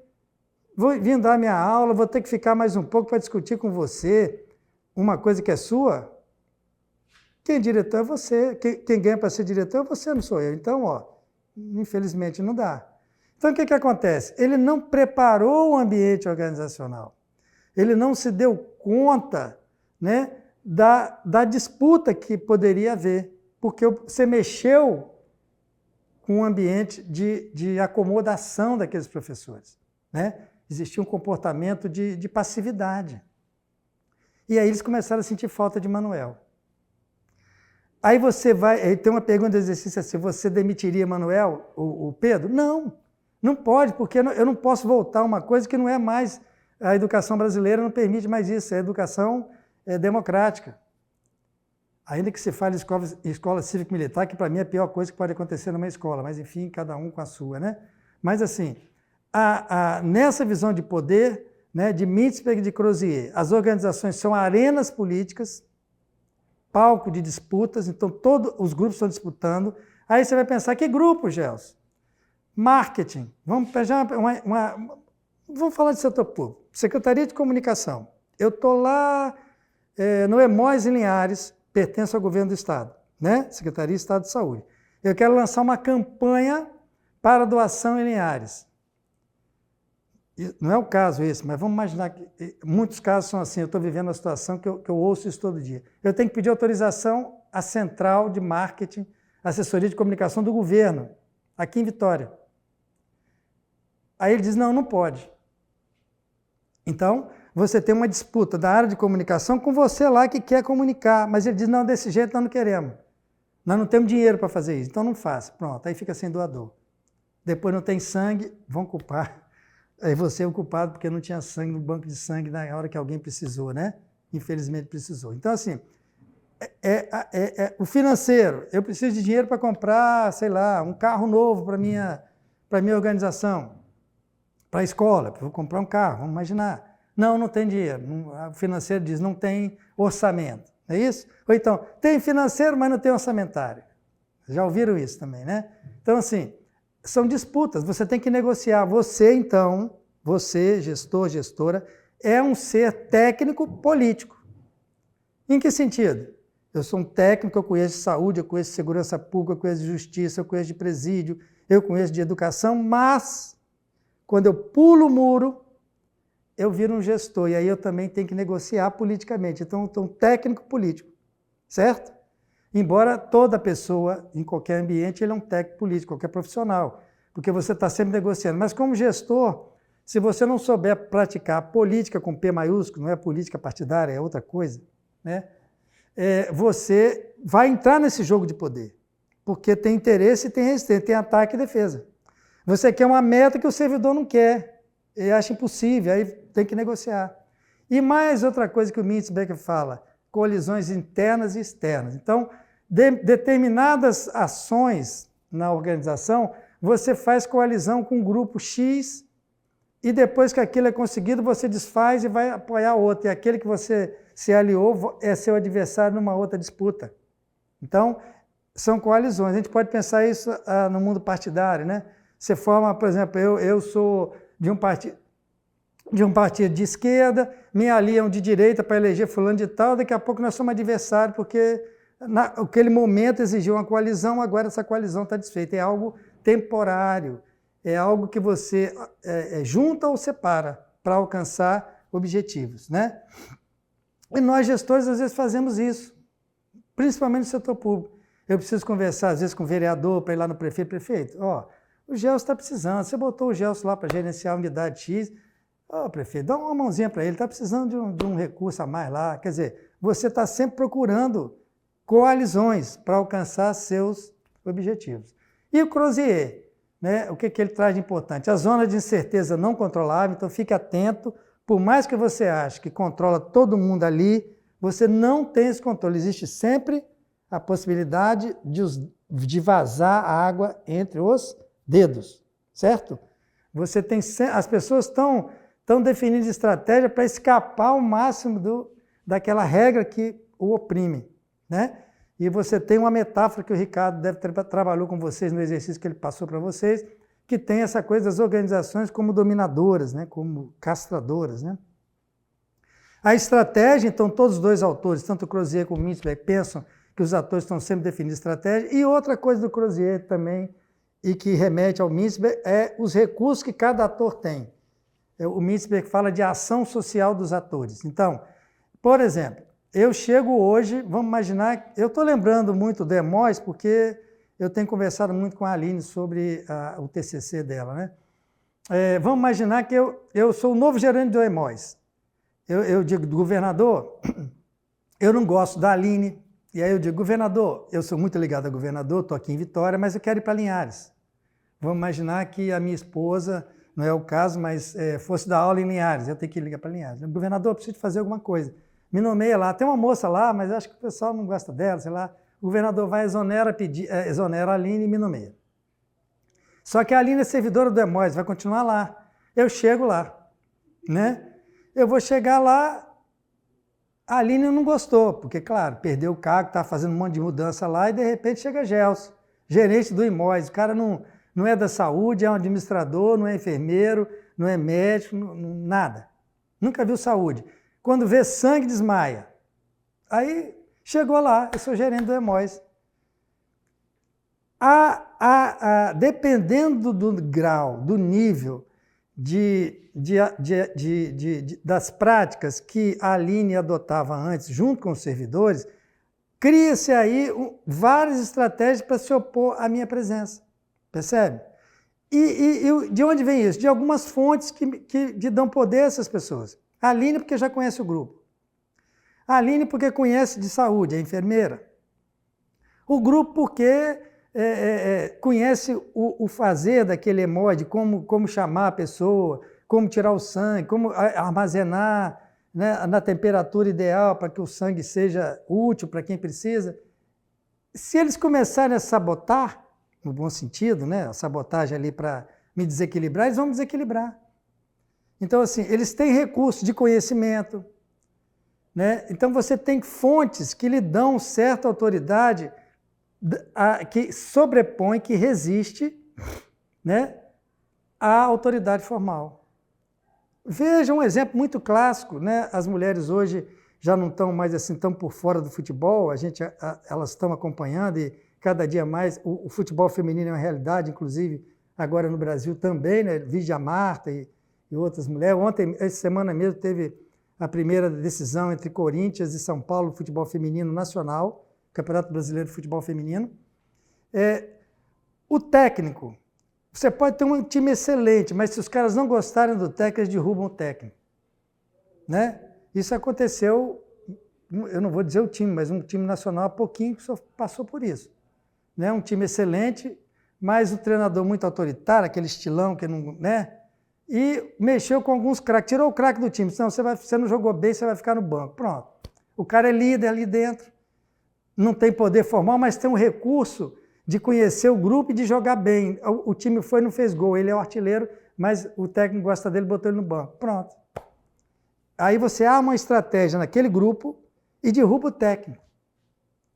S1: vou vir dar minha aula, vou ter que ficar mais um pouco para discutir com você uma coisa que é sua. Quem é diretor é você. Quem ganha para ser diretor é você, não sou eu. Então, infelizmente não dá. Então, o que acontece? Ele não preparou o ambiente organizacional. Ele não se deu conta, né, da disputa que poderia haver, porque você mexeu com um ambiente de acomodação daqueles professores, né? Existia um comportamento de passividade. E aí eles começaram a sentir falta de Manuel. Aí aí tem uma pergunta de exercício assim, você demitiria Manuel, o Pedro? Não pode, porque eu não posso voltar a uma coisa que não é mais, a educação brasileira não permite mais isso, é educação democrática. Ainda que se fale escola cívico-militar, que para mim é a pior coisa que pode acontecer numa escola, mas enfim, cada um com a sua, né? Mas assim, nessa visão de poder, né, de Mintzberg e de Crozier, as organizações são arenas políticas, palco de disputas, então todos os grupos estão disputando. Aí você vai pensar, que grupo, Gelson? Marketing. Vamos pegar vamos falar de setor público. Secretaria de Comunicação. Eu estou lá no Emóis, em Linhares, pertence ao governo do Estado, né? Secretaria de Estado de Saúde. Eu quero lançar uma campanha para doação em Linhares. Não é o caso esse, mas vamos imaginar que muitos casos são assim, eu estou vivendo uma situação que eu ouço isso todo dia. Eu tenho que pedir autorização à Central de Marketing, Assessoria de Comunicação do governo, aqui em Vitória. Aí ele diz, não pode. Então, você tem uma disputa da área de comunicação com você lá que quer comunicar, mas ele diz, não, desse jeito nós não queremos. Nós não temos dinheiro para fazer isso, então não faça. Pronto, aí fica sem doador. Depois não tem sangue, vão culpar. Aí você é o culpado porque não tinha sangue no banco de sangue na hora que alguém precisou, né? Infelizmente precisou. Então, assim, o financeiro. Eu preciso de dinheiro para comprar, sei lá, um carro novo para minha organização, para a escola. Vou comprar um carro, vamos imaginar. Não tem dinheiro. O financeiro diz, não tem orçamento. Não é isso? Ou então, tem financeiro, mas não tem orçamentário. Já ouviram isso também, né? Então, assim, são disputas, você tem que negociar. Você, então, gestor, gestora, é um ser técnico político. Em que sentido? Eu sou um técnico, eu conheço de saúde, eu conheço de segurança pública, eu conheço de justiça, eu conheço de presídio, eu conheço de educação, mas quando eu pulo o muro, eu viro um gestor, e aí eu também tenho que negociar politicamente. Então, eu sou um técnico político, certo? Embora toda pessoa, em qualquer ambiente, ele é um técnico político, qualquer profissional, porque você está sempre negociando. Mas como gestor, se você não souber praticar política com P maiúsculo, não é política partidária, é outra coisa, né? Você vai entrar nesse jogo de poder, porque tem interesse e tem resistência, tem ataque e defesa. Você quer uma meta que o servidor não quer, ele acha impossível, aí tem que negociar. E mais outra coisa que o Mintzberg fala, coalizões internas e externas. Então, determinadas ações na organização, você faz coalizão com um grupo X e depois que aquilo é conseguido, você desfaz e vai apoiar outro. E aquele que você se aliou é seu adversário numa outra disputa. Então, são coalizões. A gente pode pensar isso no mundo partidário, né? Você forma, por exemplo, eu sou de um partido de esquerda, me aliam de direita para eleger fulano de tal, daqui a pouco nós somos adversários, porque naquele momento exigiu uma coalizão, agora essa coalizão está desfeita. É algo temporário, é algo que você junta ou separa para alcançar objetivos, né? E nós, gestores, às vezes fazemos isso, principalmente no setor público. Eu preciso conversar, às vezes, com o vereador para ir lá no prefeito. Prefeito, o Gelson está precisando, você botou o Gelson lá para gerenciar a unidade X, prefeito, dá uma mãozinha para ele, está precisando de um recurso a mais lá. Quer dizer, você está sempre procurando coalizões para alcançar seus objetivos. E o Crozier, né, o que ele traz de importante? A zona de incerteza não controlável, então fique atento, por mais que você ache que controla todo mundo ali, você não tem esse controle, existe sempre a possibilidade de vazar água entre os dedos, certo? Você tem, as pessoas estão definindo estratégia para escapar ao máximo daquela regra que o oprime, né? E você tem uma metáfora que o Ricardo deve ter trabalhou com vocês no exercício que ele passou para vocês, que tem essa coisa das organizações como dominadoras, né? Como castradoras, né? A estratégia, então, todos os dois autores, tanto o Crozier como o Mintzberg, pensam que os atores estão sempre definindo estratégia. E outra coisa do Crozier também, e que remete ao Mintzberg, é os recursos que cada ator tem. O Mintzberg fala de ação social dos atores. Então, por exemplo, eu chego hoje, vamos imaginar, eu estou lembrando muito do Emois, porque eu tenho conversado muito com a Aline sobre o TCC dela, né? Vamos imaginar que eu sou o novo gerente do Emois. Eu digo, governador, eu não gosto da Aline. E aí eu digo, governador, eu sou muito ligado ao governador, estou aqui em Vitória, mas eu quero ir para Linhares. Vamos imaginar que a minha esposa, não é o caso, mas fosse dar aula em Linhares, eu tenho que ligar para Linhares. Governador, eu preciso fazer alguma coisa. Me nomeia lá, tem uma moça lá, mas acho que o pessoal não gosta dela, sei lá. O governador vai, exonera a Aline e me nomeia. Só que a Aline é servidora do Emois, vai continuar lá. Eu chego lá, né? Eu vou chegar lá, a Aline não gostou, porque, claro, perdeu o cargo, está fazendo um monte de mudança lá, e de repente chega Gelson, gerente do Emois. O cara não é da saúde, é um administrador, não é enfermeiro, não é médico, nada. Nunca viu saúde. Quando vê sangue, desmaia. Aí chegou lá, eu sou gerente do Emois. Dependendo do grau, do nível das práticas que a Aline adotava antes, junto com os servidores, cria-se aí várias estratégias para se opor à minha presença. Percebe? E de onde vem isso? De algumas fontes que dão poder a essas pessoas. A Aline, porque já conhece o grupo. A Aline, porque conhece de saúde, é enfermeira. O grupo, porque conhece o fazer daquele Emois, como chamar a pessoa, como tirar o sangue, como armazenar, né, na temperatura ideal para que o sangue seja útil para quem precisa. Se eles começarem a sabotar, no bom sentido, né, a sabotagem ali para me desequilibrar, eles vão me desequilibrar. Então, assim, eles têm recursos de conhecimento, né? Então, você tem fontes que lhe dão certa autoridade que sobrepõe, que resiste, né, à autoridade formal. Veja um exemplo muito clássico, né? As mulheres hoje já não estão mais assim tão por fora do futebol, elas estão acompanhando e cada dia mais o futebol feminino é uma realidade, inclusive agora no Brasil também, né? Vide a Marta e outras mulheres. Ontem, essa semana mesmo, teve a primeira decisão entre Corinthians e São Paulo, futebol feminino nacional, Campeonato Brasileiro de Futebol Feminino. O técnico, você pode ter um time excelente, mas se os caras não gostarem do técnico, eles derrubam o técnico. Né? Isso aconteceu, eu não vou dizer o time, mas um time nacional há pouquinho que só passou por isso. Né? Um time excelente, mas o treinador muito autoritário, aquele estilão que não... né? E mexeu com alguns craques, tirou o craque do time, senão você não jogou bem, você vai ficar no banco. Pronto. O cara é líder ali dentro. Não tem poder formal, mas tem um recurso de conhecer o grupo e de jogar bem. O time foi e não fez gol, ele é o artilheiro, mas o técnico gosta dele, botou ele no banco. Pronto. Aí você arma uma estratégia naquele grupo e derruba o técnico.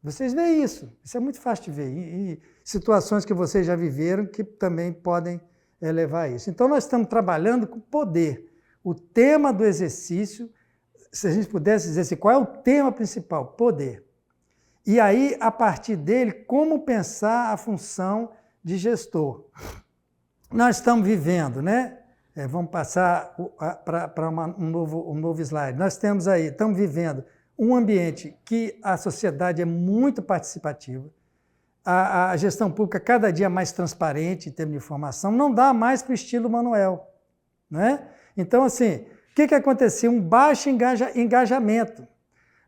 S1: Vocês veem isso. Isso é muito fácil de ver. E situações que vocês já viveram que também podem levar a isso. Então, nós estamos trabalhando com poder. O tema do exercício, se a gente pudesse dizer assim, qual é o tema principal? Poder. E aí, a partir dele, como pensar a função de gestor. Nós estamos vivendo, né? Vamos passar para um novo slide. Nós temos aí, estamos vivendo um ambiente que a sociedade é muito participativa, a gestão pública cada dia mais transparente em termos de informação, não dá mais para o estilo Manuel. Né? Então, assim, o que acontecia? Um baixo engajamento.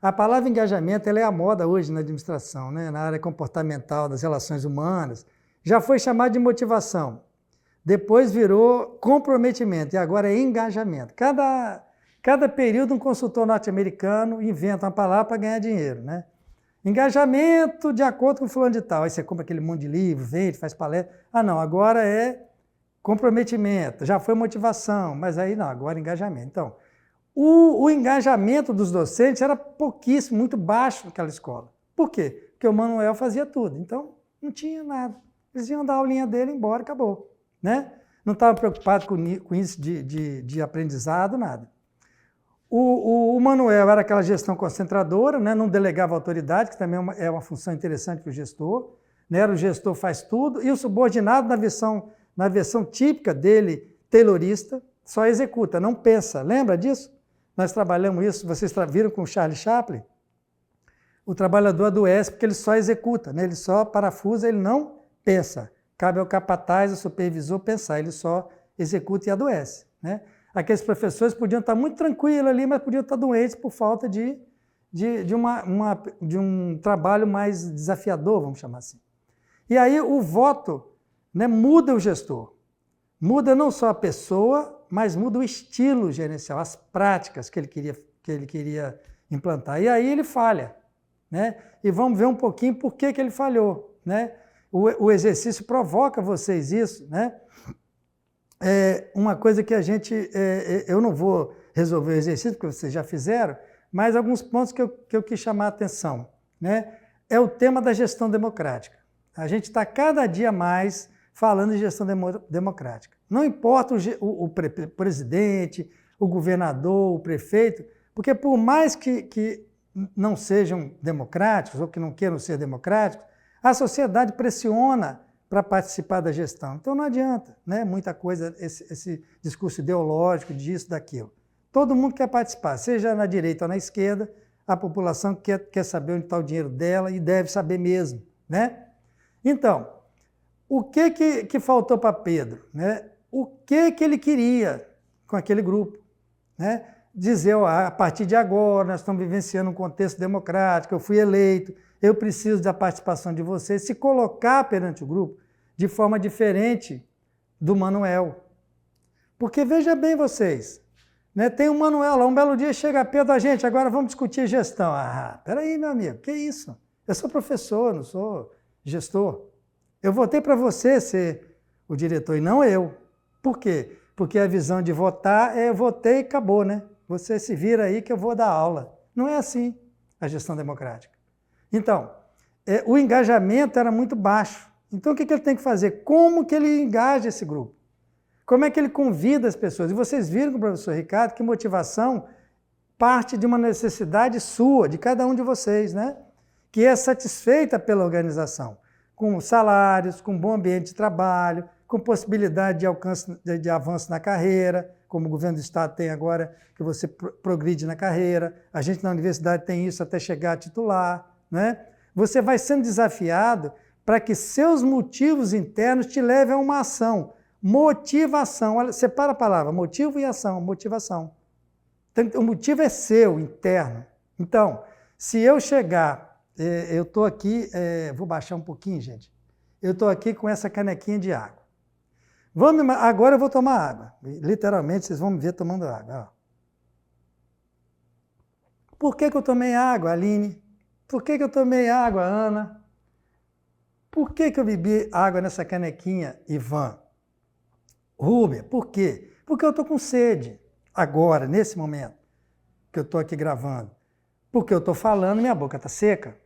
S1: A palavra engajamento ela é a moda hoje na administração, né? Na área comportamental, das relações humanas. Já foi chamado de motivação. Depois virou comprometimento e agora é engajamento. Cada período um consultor norte-americano inventa uma palavra para ganhar dinheiro. Né? Engajamento de acordo com fulano de tal. Aí você compra aquele monte de livro, vende, faz palestra. Ah, não, agora é comprometimento. Já foi motivação, mas aí não, agora é engajamento. Então, o engajamento dos docentes era pouquíssimo, muito baixo naquela escola. Por quê? porque o Manuel fazia tudo. Então, não tinha nada. Eles iam dar a aulinha dele, embora, acabou. Né? Não estavam preocupados com isso de aprendizado, nada. O Manuel era aquela gestão concentradora, né? Não delegava autoridade, que também é uma função interessante para o gestor. Né? Era o gestor faz tudo, e o subordinado, na versão típica dele, taylorista, só executa, não pensa. Lembra disso? Nós trabalhamos isso, vocês viram com o Charlie Chaplin? O trabalhador adoece porque ele só executa, né? Ele só parafusa, ele não pensa. Cabe ao capataz, ao supervisor pensar, ele só executa e adoece. Né? Aqueles professores podiam estar muito tranquilos ali, mas podiam estar doentes por falta de um trabalho mais desafiador, vamos chamar assim. E aí o voto, né, muda o gestor. Muda não só a pessoa, mas muda o estilo gerencial, as práticas que ele queria implantar. E aí ele falha. Né? E vamos ver um pouquinho por que ele falhou. Né? O exercício provoca vocês isso. Né? Uma coisa que eu não vou resolver o exercício, porque vocês já fizeram, mas alguns pontos que eu quis chamar a atenção. Né? É o tema da gestão democrática. A gente está cada dia mais falando de gestão democrática. Não importa o presidente, o governador, o prefeito, porque por mais que não sejam democráticos ou que não queiram ser democráticos, a sociedade pressiona para participar da gestão. Então não adianta, né? Muita coisa, esse discurso ideológico, disso, daquilo. Todo mundo quer participar, seja na direita ou na esquerda, a população quer saber onde está o dinheiro dela e deve saber mesmo. Né? Então, o que faltou para Pedro? Né? O que ele queria com aquele grupo? Né? Dizer, ó, a partir de agora, nós estamos vivenciando um contexto democrático, eu fui eleito, eu preciso da participação de vocês, se colocar perante o grupo de forma diferente do Manuel. Porque veja bem vocês, né? Tem um Manuel lá, um belo dia chega Pedro, a gente, agora vamos discutir gestão. Ah, peraí, meu amigo, que isso? Eu sou professor, não sou gestor. Eu votei para você ser o diretor e não eu. Por quê? Porque a visão de votar é eu votei e acabou, né? Você se vira aí que eu vou dar aula. Não é assim a gestão democrática. Então, o engajamento era muito baixo. Então, o que ele tem que fazer? Como que ele engaja esse grupo? Como é que ele convida as pessoas? E vocês viram com o professor Ricardo que motivação parte de uma necessidade sua, de cada um de vocês, né? Que é satisfeita pela organização, com salários, com bom ambiente de trabalho, com possibilidade de avanço na carreira, como o governo do estado tem agora, que você progride na carreira. A gente na universidade tem isso até chegar a titular. Né? Você vai sendo desafiado para que seus motivos internos te levem a uma ação. Motivação. Olha, separa a palavra motivo e ação. Motivação. Então, o motivo é seu, interno. Então, se eu chegar, eu estou aqui, vou baixar um pouquinho, gente. Eu estou aqui com essa canequinha de água. Agora eu vou tomar água. Literalmente, vocês vão me ver tomando água. Ó. Por que eu tomei água, Aline? Por que eu tomei água, Ana? Por que eu bebi água nessa canequinha, Ivan? Rúbia, por quê? Porque eu estou com sede, agora, nesse momento, que eu estou aqui gravando. Porque eu estou falando, minha boca está seca.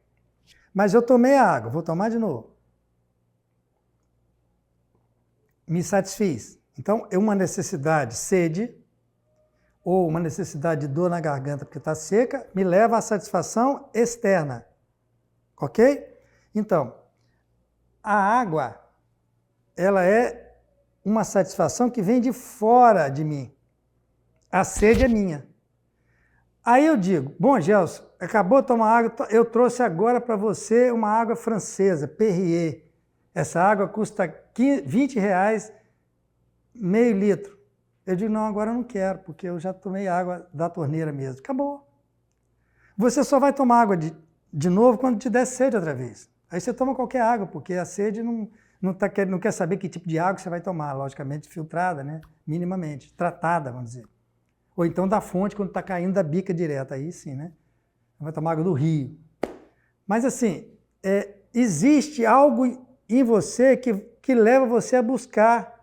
S1: Mas eu tomei água, vou tomar de novo. Me satisfiz. Então, é uma necessidade, sede, ou uma necessidade de dor na garganta porque está seca, me leva à satisfação externa. Ok? Então, a água, ela é uma satisfação que vem de fora de mim. A sede é minha. Aí eu digo, bom, Gelson, acabou de tomar água, eu trouxe agora para você uma água francesa, Perrier. Essa água custa R$20, meio litro. Eu digo, não, agora eu não quero, porque eu já tomei água da torneira mesmo. Acabou. Você só vai tomar água de novo quando te der sede outra vez. Aí você toma qualquer água, porque a sede não quer saber que tipo de água você vai tomar, logicamente filtrada, né? Minimamente, tratada, vamos dizer. Ou então da fonte, quando está caindo da bica direta, aí sim, né? Vai tomar água do rio. Mas assim, existe algo em você que leva você a buscar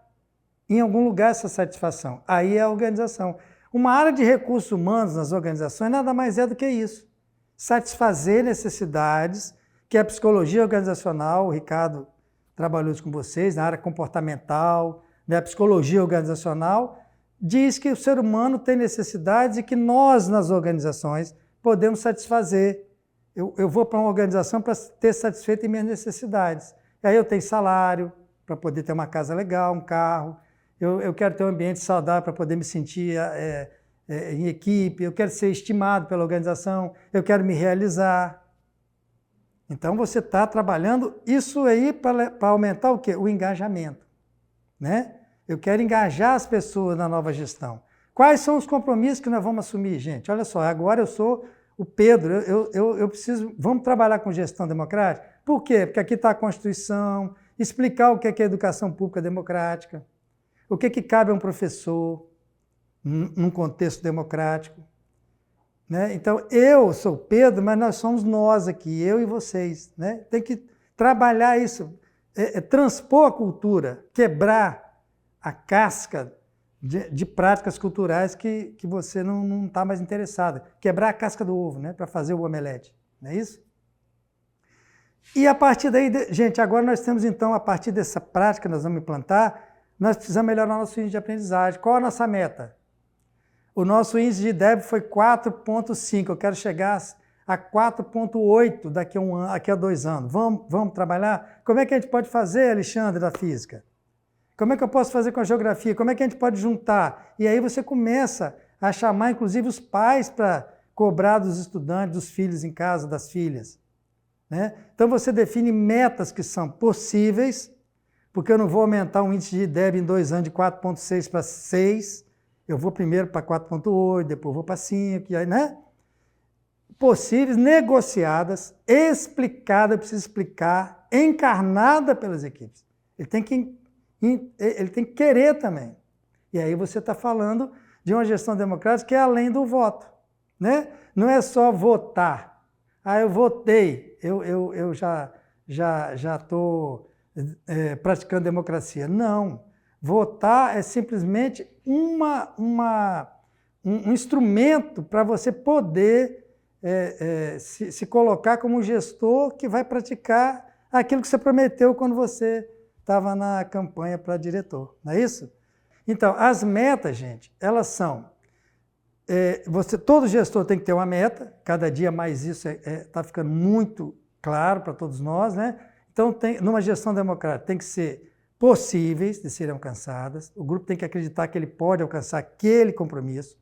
S1: em algum lugar essa satisfação. Aí é a organização. Uma área de recursos humanos nas organizações nada mais é do que isso. Satisfazer necessidades que é a psicologia organizacional. O Ricardo trabalhou isso com vocês, na área comportamental, né? A psicologia organizacional diz que o ser humano tem necessidades e que nós, nas organizações, podemos satisfazer. Eu vou para uma organização para ter satisfeito minhas necessidades. E aí eu tenho salário para poder ter uma casa legal, um carro. Eu quero ter um ambiente saudável para poder me sentir em equipe. Eu quero ser estimado pela organização. Eu quero me realizar. Então, você está trabalhando isso aí para aumentar o quê? O engajamento, né? Eu quero engajar as pessoas na nova gestão. Quais são os compromissos que nós vamos assumir, gente? Olha só, agora eu sou o Pedro, eu preciso... Vamos trabalhar com gestão democrática? Por quê? Porque aqui está a Constituição, explicar o que é educação pública democrática, o que cabe a um professor num contexto democrático. Né? Então, eu sou Pedro, mas nós somos nós aqui, eu e vocês. Né? Tem que trabalhar isso, transpor a cultura, quebrar a casca de práticas culturais que você não está mais interessado. Quebrar a casca do ovo, né? Para fazer o omelete. Não é isso? E a partir daí, gente, agora nós temos então, a partir dessa prática que nós vamos implantar, nós precisamos melhorar nosso índice de aprendizagem. Qual a nossa meta? O nosso índice de débito foi 4,5. Eu quero chegar a 4,8 daqui a 2 anos. Vamos trabalhar? Como é que a gente pode fazer, Alexandre, da física? Como é que eu posso fazer com a geografia? Como é que a gente pode juntar? E aí você começa a chamar, inclusive, os pais para cobrar dos estudantes, dos filhos em casa, das filhas. Né? Então você define metas que são possíveis, porque eu não vou aumentar um índice de débito em 2 anos de 4,6 para 6, eu vou primeiro para 4,8, depois vou para 5, e aí, né? Possíveis, negociadas, explicadas, eu preciso explicar, encarnada pelas equipes. Ele tem que querer também. E aí você está falando de uma gestão democrática que é além do voto. Né? Não é só votar. Ah, eu votei, eu já estou praticando democracia. Não. Votar é simplesmente um instrumento para você poder se colocar como um gestor que vai praticar aquilo que você prometeu quando você estava na campanha para diretor. Não é isso? Então, as metas, gente, elas são... todo gestor tem que ter uma meta, cada dia mais isso está ficando muito claro para todos nós, né? Então, numa gestão democrática, tem que ser possíveis de serem alcançadas, o grupo tem que acreditar que ele pode alcançar aquele compromisso,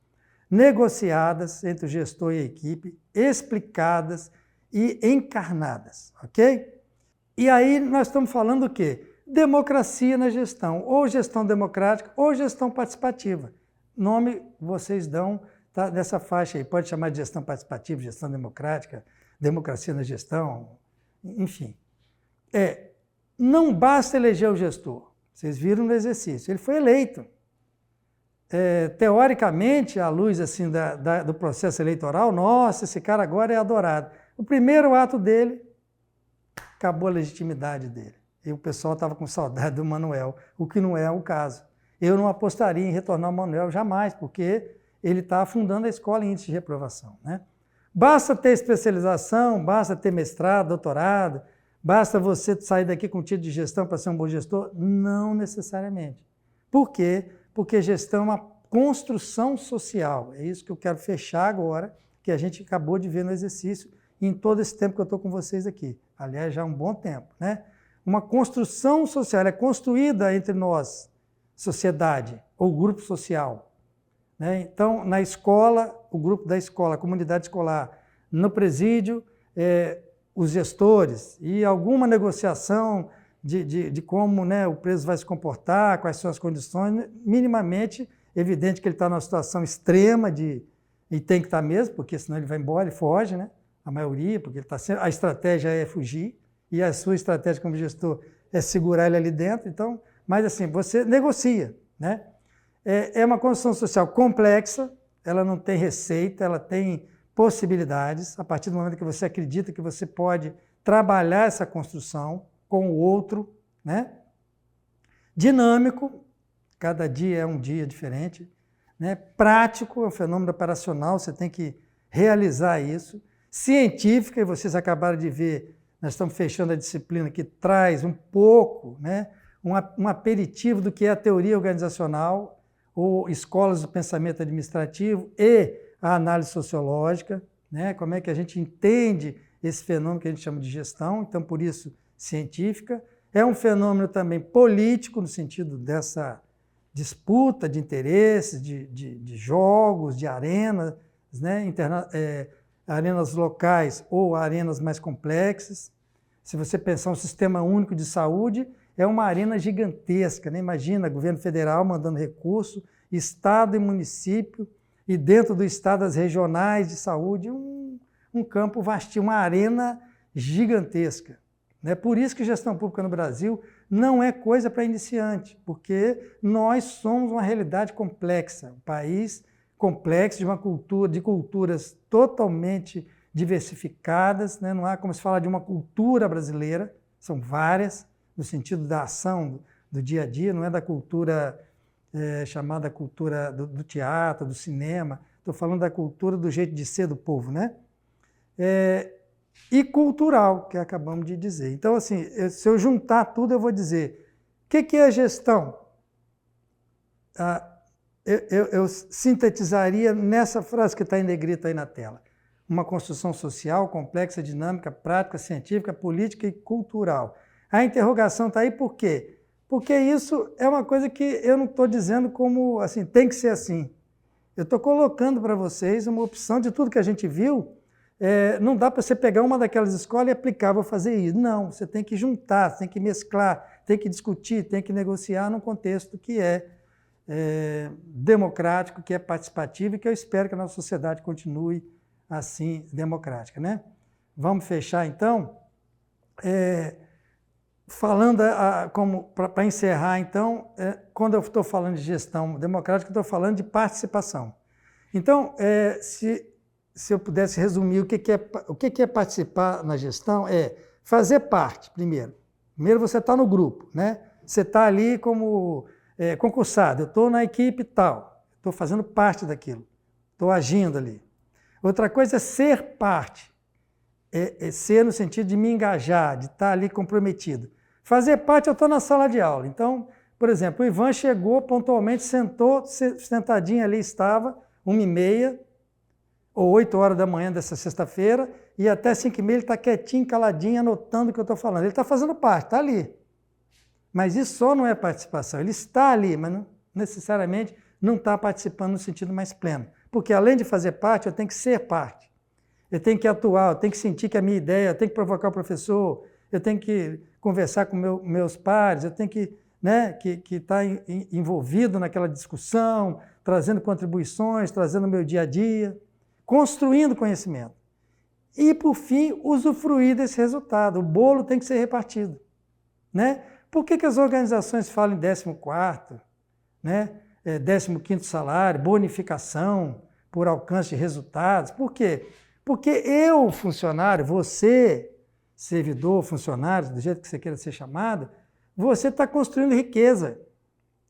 S1: negociadas entre o gestor e a equipe, explicadas e encarnadas, ok? E aí nós estamos falando o quê? Democracia na gestão, ou gestão democrática, ou gestão participativa. Nome vocês dão tá, dessa faixa aí, pode chamar de gestão participativa, gestão democrática, democracia na gestão, enfim. Não basta eleger o gestor, vocês viram no exercício, ele foi eleito. Teoricamente, à luz assim, do processo eleitoral, nossa, esse cara agora é adorado. O primeiro ato dele, acabou a legitimidade dele. E o pessoal estava com saudade do Manuel, o que não é o caso. Eu não apostaria em retornar o Manuel jamais, porque ele está afundando a escola em índice de reprovação. Né? Basta ter especialização, basta ter mestrado, doutorado, basta você sair daqui com título de gestão para ser um bom gestor? Não necessariamente. Por quê? Porque gestão é uma construção social. É isso que eu quero fechar agora, que a gente acabou de ver no exercício, em todo esse tempo que eu estou com vocês aqui. Aliás, já há um bom tempo. Né? Uma construção social, é construída entre nós, sociedade ou grupo social. Né? Então, na escola, o grupo da escola, a comunidade escolar, no presídio, os gestores e alguma negociação de como, né, o preso vai se comportar, quais são as condições, minimamente evidente que ele está numa situação extrema e tem que estar mesmo, porque senão ele vai embora, ele foge, né? A maioria, porque ele a estratégia é fugir, e a sua estratégia como gestor é segurar ele ali dentro, então, mas assim, você negocia, né? É uma construção social complexa, ela não tem receita, ela tem possibilidades, a partir do momento que você acredita que você pode trabalhar essa construção com o outro, né? Dinâmico, cada dia é um dia diferente, né? Prático, é um fenômeno operacional, você tem que realizar isso. Científica, e vocês acabaram de ver nós estamos fechando a disciplina que traz um pouco, né, um aperitivo do que é a teoria organizacional, ou escolas do pensamento administrativo e a análise sociológica, né, como é que a gente entende esse fenômeno que a gente chama de gestão, então, por isso, científica. É um fenômeno também político, no sentido dessa disputa de interesses, de jogos, de arenas, né, arenas locais ou arenas mais complexas. Se você pensar um sistema único de saúde, é uma arena gigantesca, né? Imagina, governo federal mandando recurso, estado e município, e dentro do estado as regionais de saúde, um campo vastinho, uma arena gigantesca. Né? Por isso que gestão pública no Brasil não é coisa para iniciante, porque nós somos uma realidade complexa, um país complexo de culturas totalmente diversificadas, né? Não há como se falar de uma cultura brasileira, são várias, no sentido da ação, do dia a dia, não é da cultura chamada cultura do teatro, do cinema, estou falando da cultura do jeito de ser do povo, né? E cultural, que acabamos de dizer. Então, assim, se eu juntar tudo, eu vou dizer, o que é gestão? Eu sintetizaria nessa frase que está em negrito aí na tela. Uma construção social, complexa, dinâmica, prática, científica, política e cultural. A interrogação está aí por quê? Porque isso é uma coisa que eu não estou dizendo como, assim, tem que ser assim. Eu estou colocando para vocês uma opção de tudo que a gente viu. Não dá para você pegar uma daquelas escolas e aplicar, vou fazer isso. Não, você tem que juntar, tem que mesclar, tem que discutir, tem que negociar num contexto que é democrático, que é participativo e que eu espero que a nossa sociedade continue assim, democrática, né? Vamos fechar, então? Falando, para encerrar, então, quando eu estou falando de gestão democrática, eu estou falando de participação. Então, se eu pudesse resumir o que é participar na gestão, é fazer parte, primeiro. Primeiro você está no grupo, né? Você está ali como concursado, eu estou na equipe tal, estou fazendo parte daquilo, estou agindo ali. Outra coisa é ser parte, ser no sentido de me engajar, de estar ali comprometido. Fazer parte, eu estou na sala de aula. Então, por exemplo, o Ivan chegou pontualmente, sentou, sentadinho ali estava, 1h30 ou 8 horas da manhã dessa sexta-feira, e até 5h30 ele está quietinho, caladinho, anotando o que eu estou falando. Ele está fazendo parte, está ali. Mas isso só não é participação. Ele está ali, mas não necessariamente não está participando no sentido mais pleno. Porque além de fazer parte, eu tenho que ser parte. Eu tenho que atuar, eu tenho que sentir que é a minha ideia, eu tenho que provocar o professor, eu tenho que conversar com meus pares, eu tenho que estar envolvido naquela discussão, trazendo contribuições, trazendo o meu dia a dia, construindo conhecimento. E, por fim, usufruir desse resultado. O bolo tem que ser repartido. Né? Por que as organizações falam em 14º, né? 15º salário, bonificação por alcance de resultados? Por quê? Porque eu, funcionário, você, servidor, funcionário, do jeito que você queira ser chamado, você está construindo riqueza.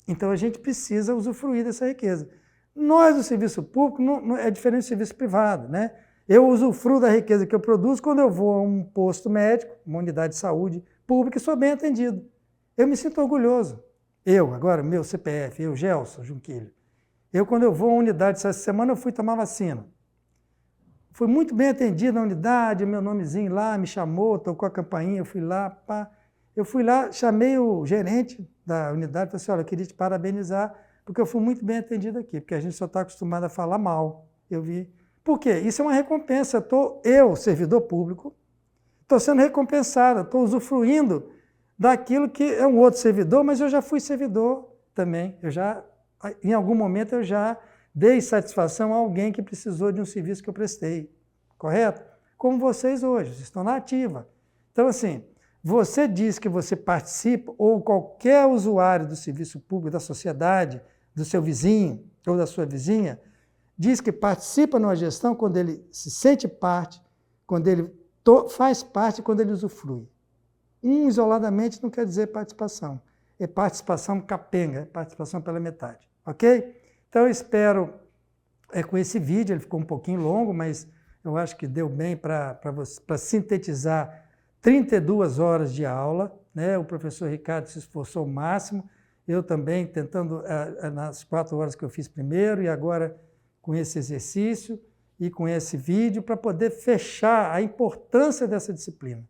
S1: Então, a gente precisa usufruir dessa riqueza. Nós, do serviço público, não é diferente do serviço privado, né? Eu usufruo da riqueza que eu produzo quando eu vou a um posto médico, uma unidade de saúde pública, e sou bem atendido. Eu me sinto orgulhoso. Agora, meu CPF, Gelson Junquilho. Quando eu vou a uma unidade, essa semana eu fui tomar vacina. Fui muito bem atendido na unidade, meu nomezinho lá, me chamou, tocou a campainha, eu fui lá, pá. Eu fui lá, chamei o gerente da unidade e falei assim, olha, eu queria te parabenizar, porque eu fui muito bem atendido aqui, porque a gente só está acostumado a falar mal. Eu vi. Por quê? Isso é uma recompensa. Eu, servidor público, estou sendo recompensado, estou usufruindo daquilo que é um outro servidor, mas eu já fui servidor também. Em algum momento, eu já dei satisfação a alguém que precisou de um serviço que eu prestei. Correto? Como vocês hoje, vocês estão na ativa. Então, assim, você diz que você participa, ou qualquer usuário do serviço público, da sociedade, do seu vizinho ou da sua vizinha, diz que participa numa gestão quando ele se sente parte, quando ele faz parte, quando ele usufrui. Isoladamente não quer dizer participação. É participação capenga, é participação pela metade. Ok? Então eu espero, com esse vídeo, ele ficou um pouquinho longo, mas eu acho que deu bem para sintetizar 32 horas de aula, né? O professor Ricardo se esforçou ao máximo, eu também tentando, nas 4 horas que eu fiz primeiro e agora com esse exercício e com esse vídeo, para poder fechar a importância dessa disciplina.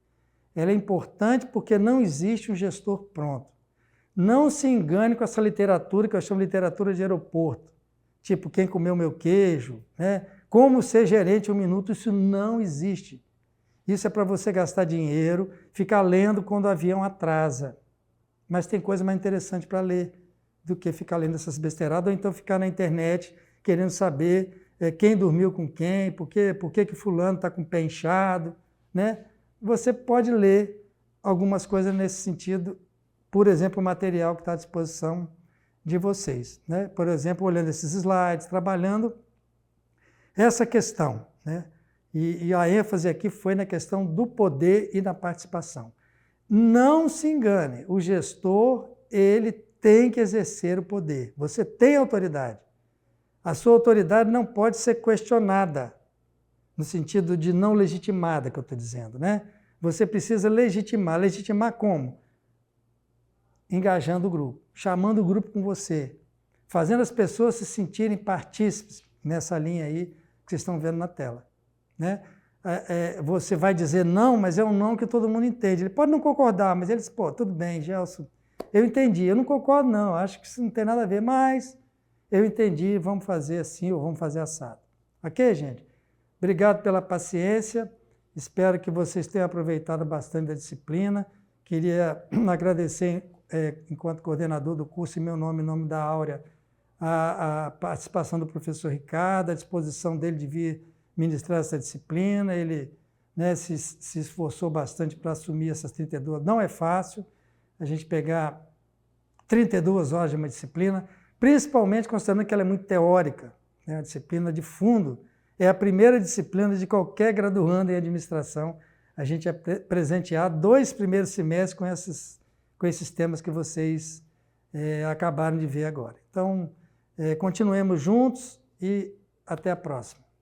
S1: Ela é importante porque não existe um gestor pronto. Não se engane com essa literatura que eu chamo de literatura de aeroporto, tipo quem comeu meu queijo, né? Como ser gerente em 1 minuto, isso não existe. Isso é para você gastar dinheiro, ficar lendo quando o avião atrasa. Mas tem coisa mais interessante para ler do que ficar lendo essas besteiradas, ou então ficar na internet querendo saber quem dormiu com quem, por que fulano está com o pé inchado, né? Você pode ler algumas coisas nesse sentido, por exemplo, o material que está à disposição de vocês, né? Por exemplo, olhando esses slides, trabalhando essa questão, né? E a ênfase aqui foi na questão do poder e da participação. Não se engane, o gestor, ele tem que exercer o poder. Você tem autoridade. A sua autoridade não pode ser questionada, no sentido de não legitimada, que eu estou dizendo, né? Você precisa legitimar. Legitimar como? Engajando o grupo, chamando o grupo com você, fazendo as pessoas se sentirem partícipes nessa linha aí que vocês estão vendo na tela, né? Você vai dizer não, mas é um não que todo mundo entende. Ele pode não concordar, mas ele diz, pô, tudo bem, Gelson, eu entendi, eu não concordo não, acho que isso não tem nada a ver, mas eu entendi, vamos fazer assim ou vamos fazer assado. Ok, gente? Obrigado pela paciência, espero que vocês tenham aproveitado bastante da disciplina. Queria agradecer, enquanto coordenador do curso, em meu nome, em nome da Áurea, a participação do professor Ricardo, a disposição dele de vir ministrar essa disciplina. Ele, né, se esforçou bastante para assumir essas 32. Não é fácil a gente pegar 32 horas de uma disciplina, principalmente considerando que ela é muito teórica, né? A disciplina de fundo é a primeira disciplina de qualquer graduando em administração. A gente é presenteado 2 primeiros semestres com esses temas que vocês acabaram de ver agora. Então, continuemos juntos e até a próxima.